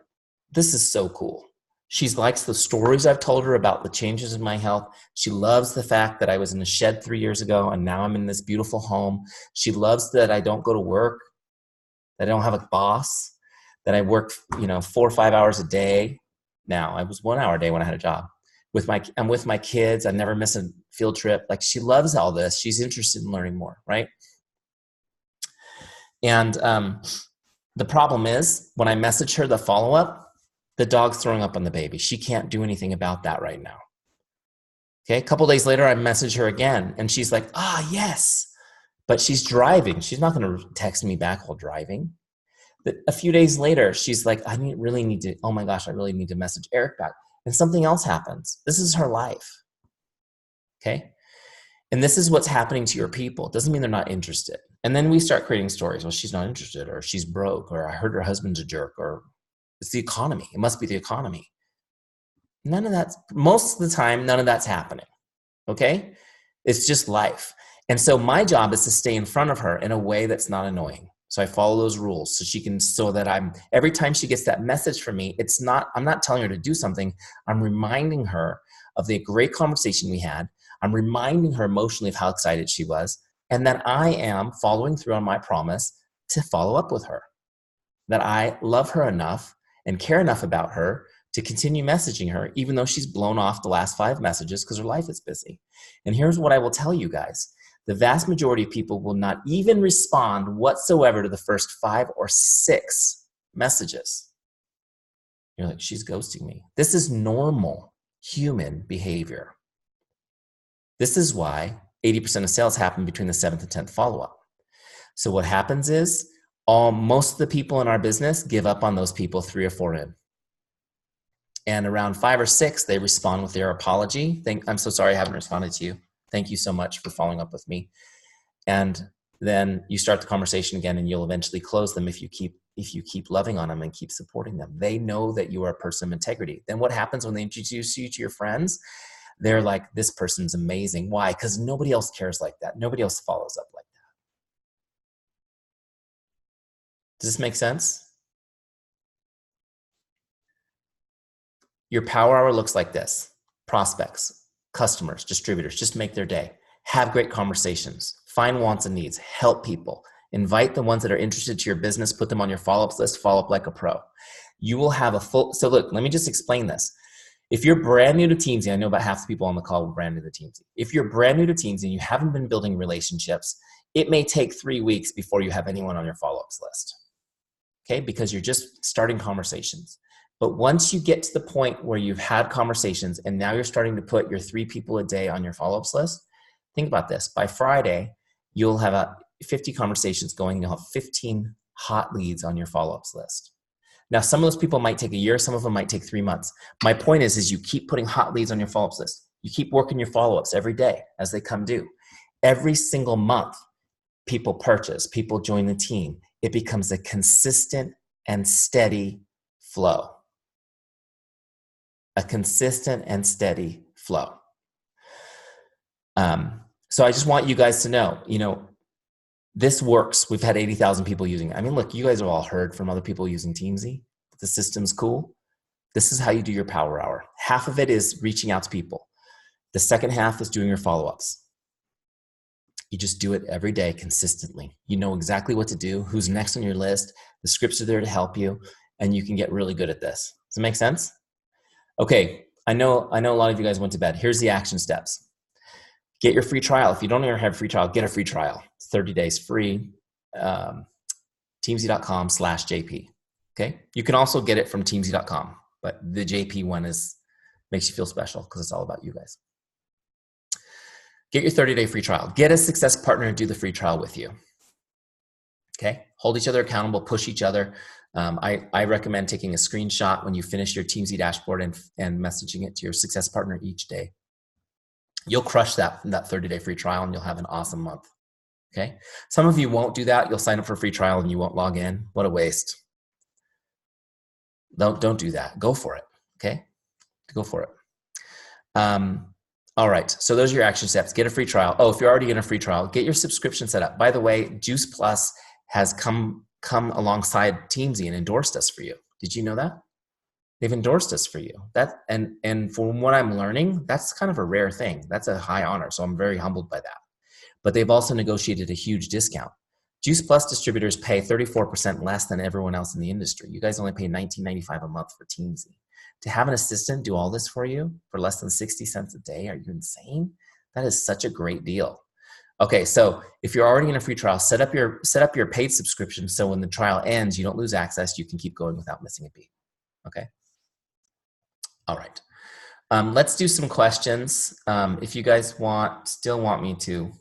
this is so cool. She likes the stories I've told her about the changes in my health. She loves the fact that I was in a shed 3 years ago and now I'm in this beautiful home. She loves that I don't go to work, that I don't have a boss, that I work, 4 or 5 hours a day. Now, I was 1 hour a day when I had a job. I'm with my kids. I never miss a field trip. Like, she loves all this. She's interested in learning more, right? And the problem is when I message her the follow-up, the dog's throwing up on the baby. She can't do anything about that right now. Okay, a couple days later, I message her again, and she's like, yes. But she's driving. She's not going to text me back while driving. But a few days later, she's like, I really need to message Eric back. And something else happens. This is her life. Okay? And this is what's happening to your people. It doesn't mean they're not interested. And then we start creating stories. Well, she's not interested, or she's broke, or I heard her husband's a jerk, or it's the economy. It must be the economy. Most of the time, none of that's happening. Okay? It's just life. And so my job is to stay in front of her in a way that's not annoying. So I follow those rules so that every time she gets that message from me, I'm not telling her to do something. I'm reminding her of the great conversation we had. I'm reminding her emotionally of how excited she was. And that I am following through on my promise to follow up with her. That I love her enough and care enough about her to continue messaging her, even though she's blown off the last 5 messages because her life is busy. And here's what I will tell you guys. The vast majority of people will not even respond whatsoever to the first 5 or 6 messages. You're like, she's ghosting me. This is normal human behavior. This is why 80% of sales happen between the 7th and 10th follow-up. So what happens is most of the people in our business give up on those people 3 or 4 in. And around 5 or 6, they respond with their apology. I'm so sorry I haven't responded to you. Thank you so much for following up with me. And then you start the conversation again, and you'll eventually close them if you keep loving on them and keep supporting them. They know that you are a person of integrity. Then what happens when they introduce you to your friends? They're like, this person's amazing. Why? Because nobody else cares like that. Nobody else follows up like that. Does this make sense? Your power hour looks like this. Prospects, customers, distributors, just make their day. Have great conversations. Find wants and needs. Help people. Invite the ones that are interested to your business. Put them on your follow-ups list. Follow up like a pro. You will have so look, let me just explain this. If you're brand new to Teamzy, I know about half the people on the call are brand new to Teamzy. If you're brand new to Teamzy and you haven't been building relationships, it may take 3 weeks before you have anyone on your follow-ups list. Okay, because you're just starting conversations. But once you get to the point where you've had conversations and now you're starting to put your 3 people a day on your follow-ups list, think about this. By Friday, you'll have 50 conversations going. You'll have 15 hot leads on your follow-ups list. Now, some of those people might take a year. Some of them might take 3 months. My point is you keep putting hot leads on your follow-ups list. You keep working your follow-ups every day as they come due. Every single month, people purchase, people join the team. It becomes a consistent and steady flow. A consistent and steady flow. So I just want you guys to know, this works. We've had 80,000 people using it. I mean, look, you guys have all heard from other people using Teamzy. The system's cool. This is how you do your power hour. Half of it is reaching out to people. The second half is doing your follow-ups. You just do it every day consistently. You know exactly what to do, who's next on your list, the scripts are there to help you, and you can get really good at this. Does it make sense? Okay, I know a lot of you guys went to bed. Here's the action steps. Get your free trial. If you don't ever have a free trial, get a free trial. It's 30 days free. Teamzy.com/JP. Okay. You can also get it from Teamzy.com, but the JP one makes you feel special because it's all about you guys. Get your 30-day free trial. Get a success partner to do the free trial with you. Okay. Hold each other accountable, push each other. I recommend taking a screenshot when you finish your Teamzy dashboard and messaging it to your success partner each day. You'll crush that 30-day free trial and you'll have an awesome month. Okay. Some of you won't do that. You'll sign up for a free trial and you won't log in. What a waste. Don't do that. Go for it. Okay. Go for it. All right. So those are your action steps. Get a free trial. Oh, if you're already in a free trial, get your subscription set up. By the way, Juice Plus has come alongside Teamzy and endorsed us for you. Did you know that? They've endorsed us for you. And from what I'm learning, that's kind of a rare thing. That's a high honor. So I'm very humbled by that. But they've also negotiated a huge discount. Juice Plus distributors pay 34% less than everyone else in the industry. You guys only pay $19.95 a month for Teamzy. To have an assistant do all this for you for less than 60 cents a day, are you insane? That is such a great deal. Okay, so if you're already in a free trial, set up your paid subscription so when the trial ends, you don't lose access. You can keep going without missing a beat. Okay. All right. Let's do some questions. If you guys still want me to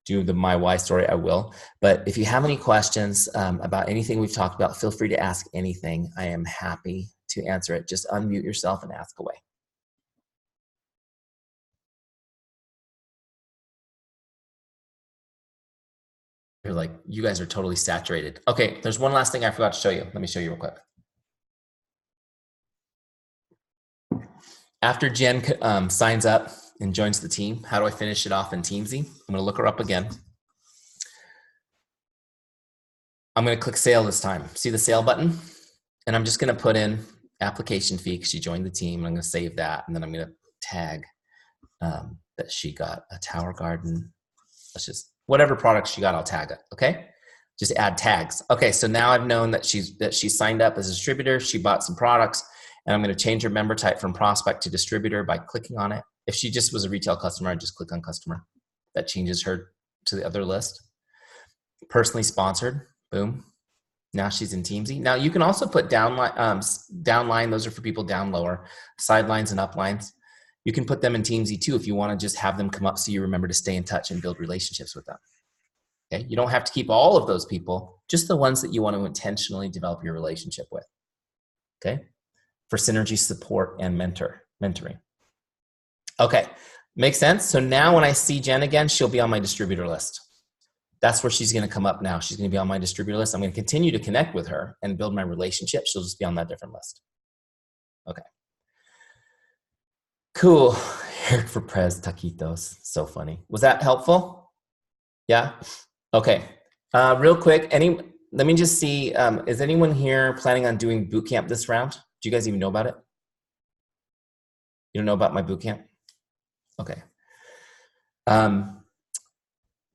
do the my why story, I will. But if you have any questions about anything we've talked about, feel free to ask anything. I am happy to answer it. Just unmute yourself and ask away. You're like, you guys are totally saturated. Okay, there's one last thing I forgot to show you. Let me show you real quick. After Jen signs up and joins the team, how do I finish it off in Teamzy? I'm gonna look her up again. I'm gonna click sale this time. See the sale button? And I'm just gonna put in application fee because she joined the team. I'm gonna save that and then I'm gonna tag that she got a Tower Garden. Let's just, whatever product she got, I'll tag it, okay? Just add tags. Okay, so now I've known that she signed up as a distributor, she bought some products, and I'm gonna change her member type from prospect to distributor by clicking on it. If she just was a retail customer, I'd just click on customer. That changes her to the other list. Personally sponsored, boom. Now she's in Teamzy. Now you can also put downline, those are for people down lower, sidelines and uplines. You can put them in Teamzy too if you wanna just have them come up so you remember to stay in touch and build relationships with them. Okay, you don't have to keep all of those people, just the ones that you want to intentionally develop your relationship with. Okay, for synergy support and mentoring. Okay, makes sense? So now when I see Jen again, she'll be on my distributor list. That's where she's gonna come up now. She's gonna be on my distributor list. I'm gonna continue to connect with her and build my relationship. She'll just be on that different list. Okay. Cool, Eric for Prez Taquitos, so funny. Was that helpful? Yeah, okay. Real quick, let me just see, is anyone here planning on doing boot camp this round? Do you guys even know about it? You don't know about my boot camp? Okay.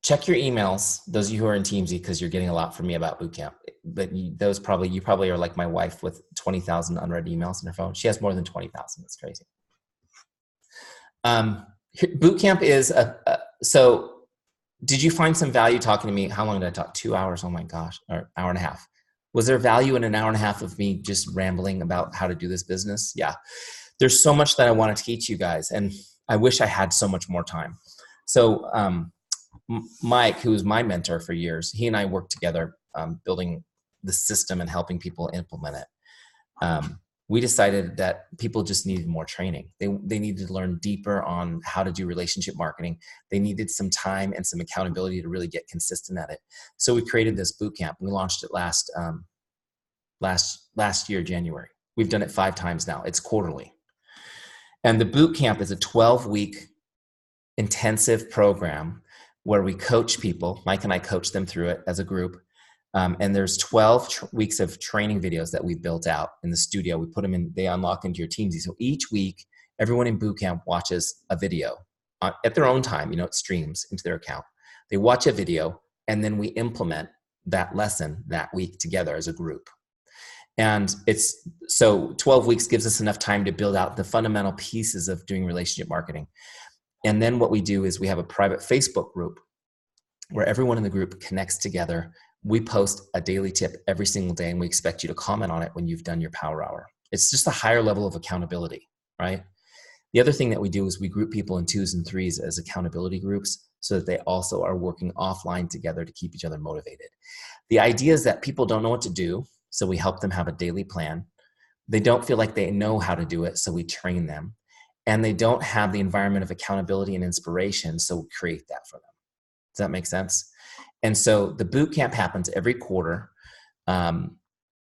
Check your emails, those of you who are in Teamzy, because you're getting a lot from me about boot camp. But you probably are like my wife with 20,000 unread emails in her phone. She has more than 20,000. That's crazy. Boot camp is so. Did you find some value talking to me? How long did I talk? 2 hours? Oh my gosh, or hour and a half. Was there value in an hour and a half of me just rambling about how to do this business? Yeah. There's so much that I want to teach you guys, and I wish I had so much more time. So Mike, who was my mentor for years, he and I worked together building the system and helping people implement it. We decided that people just needed more training. They needed to learn deeper on how to do relationship marketing. They needed some time and some accountability to really get consistent at it. So we created this boot camp. We launched it last year, January. We've done it 5 times now. It's quarterly. And the boot camp is a 12-week intensive program where we coach people. Mike and I coach them through it as a group. And there's 12 weeks of training videos that we built out in the studio. We put them in, they unlock into your Teamzy. So each week, everyone in boot camp watches a video at their own time. You know, it streams into their account They watch a video, and then we implement that lesson that week together as a group. And so 12 weeks gives us enough time to build out the fundamental pieces of doing relationship marketing. And then what we do is we have a private Facebook group where everyone in the group connects together. We post a daily tip every single day, and we expect you to comment on it when you've done your power hour. It's just a higher level of accountability, right? The other thing that we do is we group people in 2s and 3s as accountability groups so that they also are working offline together to keep each other motivated. The idea is that people don't know what to do, so we help them have a daily plan. They don't feel like they know how to do it, so we train them. And they don't have the environment of accountability and inspiration, so we create that for them. Does that make sense? And so the boot camp happens every quarter.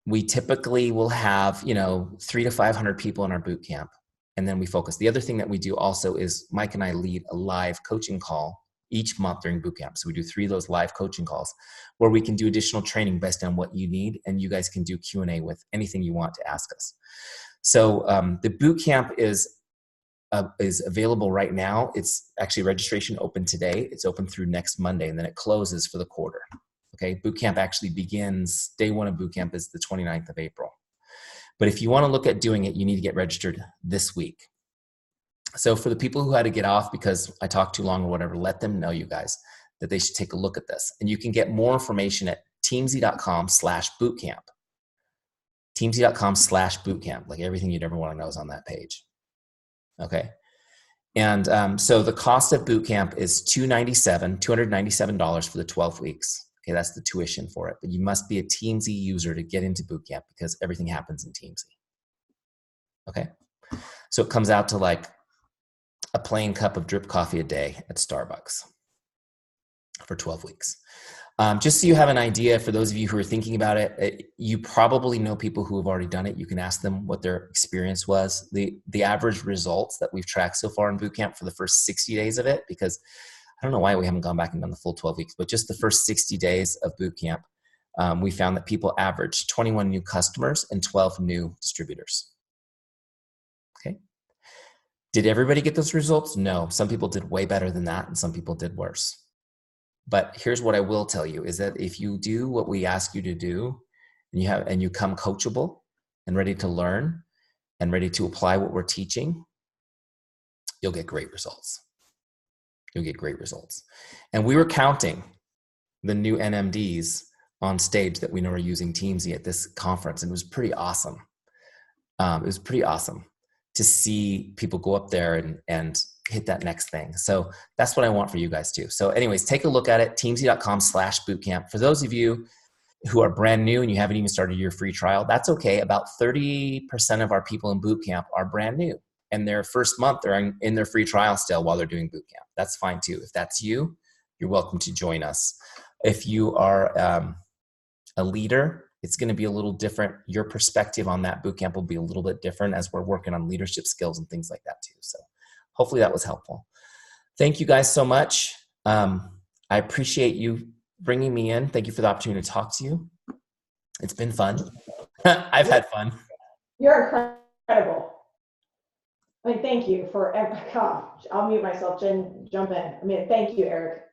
We typically will have, 300 to 500 people in our boot camp, and then we focus. The other thing that we do also is Mike and I lead a live coaching call each month during boot camp. So we do 3 of those live coaching calls where we can do additional training based on what you need, and you guys can do Q&A with anything you want to ask us. So the boot camp is available right now. It's actually registration open today. It's open through next Monday, and then it closes for the quarter. Okay, boot camp actually begins, day 1 of boot camp is the 29th of April. But if you want to look at doing it, you need to get registered this week. So for the people who had to get off because I talked too long or whatever, let them know, you guys, that they should take a look at this. And you can get more information at teamzy.com/bootcamp. Teamzy.com/bootcamp. Like everything you'd ever want to know is on that page. Okay. And so the cost of boot camp is $297 for the 12 weeks. Okay, that's the tuition for it. But you must be a Teamzy user to get into boot camp because everything happens in Teamzy. Okay, so it comes out to like a plain cup of drip coffee a day at Starbucks for 12 weeks. Just so you have an idea, for those of you who are thinking about it, you probably know people who have already done it. You can ask them what their experience was. The average results that we've tracked so far in boot camp for the first 60 days of it, because I don't know why we haven't gone back and done the full 12 weeks, but just the first 60 days of boot camp, we found that people averaged 21 new customers and 12 new distributors. Okay. Did everybody get those results? No. Some people did way better than that, and some people did worse. But here's what I will tell you is that if you do what we ask you to do, and you come coachable and ready to learn and ready to apply what we're teaching, you'll get great results. You'll get great results. And we were counting the new NMDs on stage that we know are using Teamzy at this conference, and it was pretty awesome. It was pretty awesome to see people go up there and hit that next thing. So that's what I want for you guys too. So anyways, take a look at it, teamzy.com/bootcamp. For those of you who are brand new and you haven't even started your free trial, that's okay. About 30% of our people in boot camp are brand new, and their first month they're in their free trial still while they're doing boot camp. That's fine too. If that's you, you're welcome to join us. If you are a leader, it's going to be a little different. Your perspective on that boot camp will be a little bit different as we're working on leadership skills and things like that too. So hopefully that was helpful. Thank you guys so much. I appreciate you bringing me in. Thank you for the opportunity to talk to you. It's been fun. I've had fun. You're incredible. I mean, thank you for, I'll mute myself, Jen, jump in. I mean, thank you, Eric.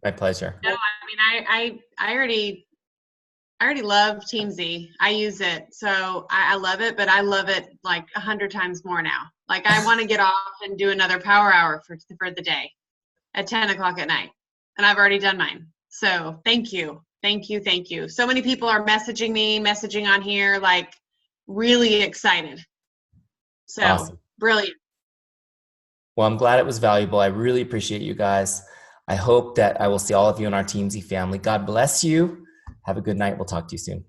My pleasure. No, I mean, I already love Teamzy. I use it, so I love it, but I love it like 100 times more now. Like I want to get off and do another power hour for the day at 10 o'clock at night, and I've already done mine. So thank you. So many people are messaging on here, like really excited. So awesome. Brilliant. Well, I'm glad it was valuable. I really appreciate you guys. I hope that I will see all of you in our Teamzy family. God bless you. Have a good night. We'll talk to you soon.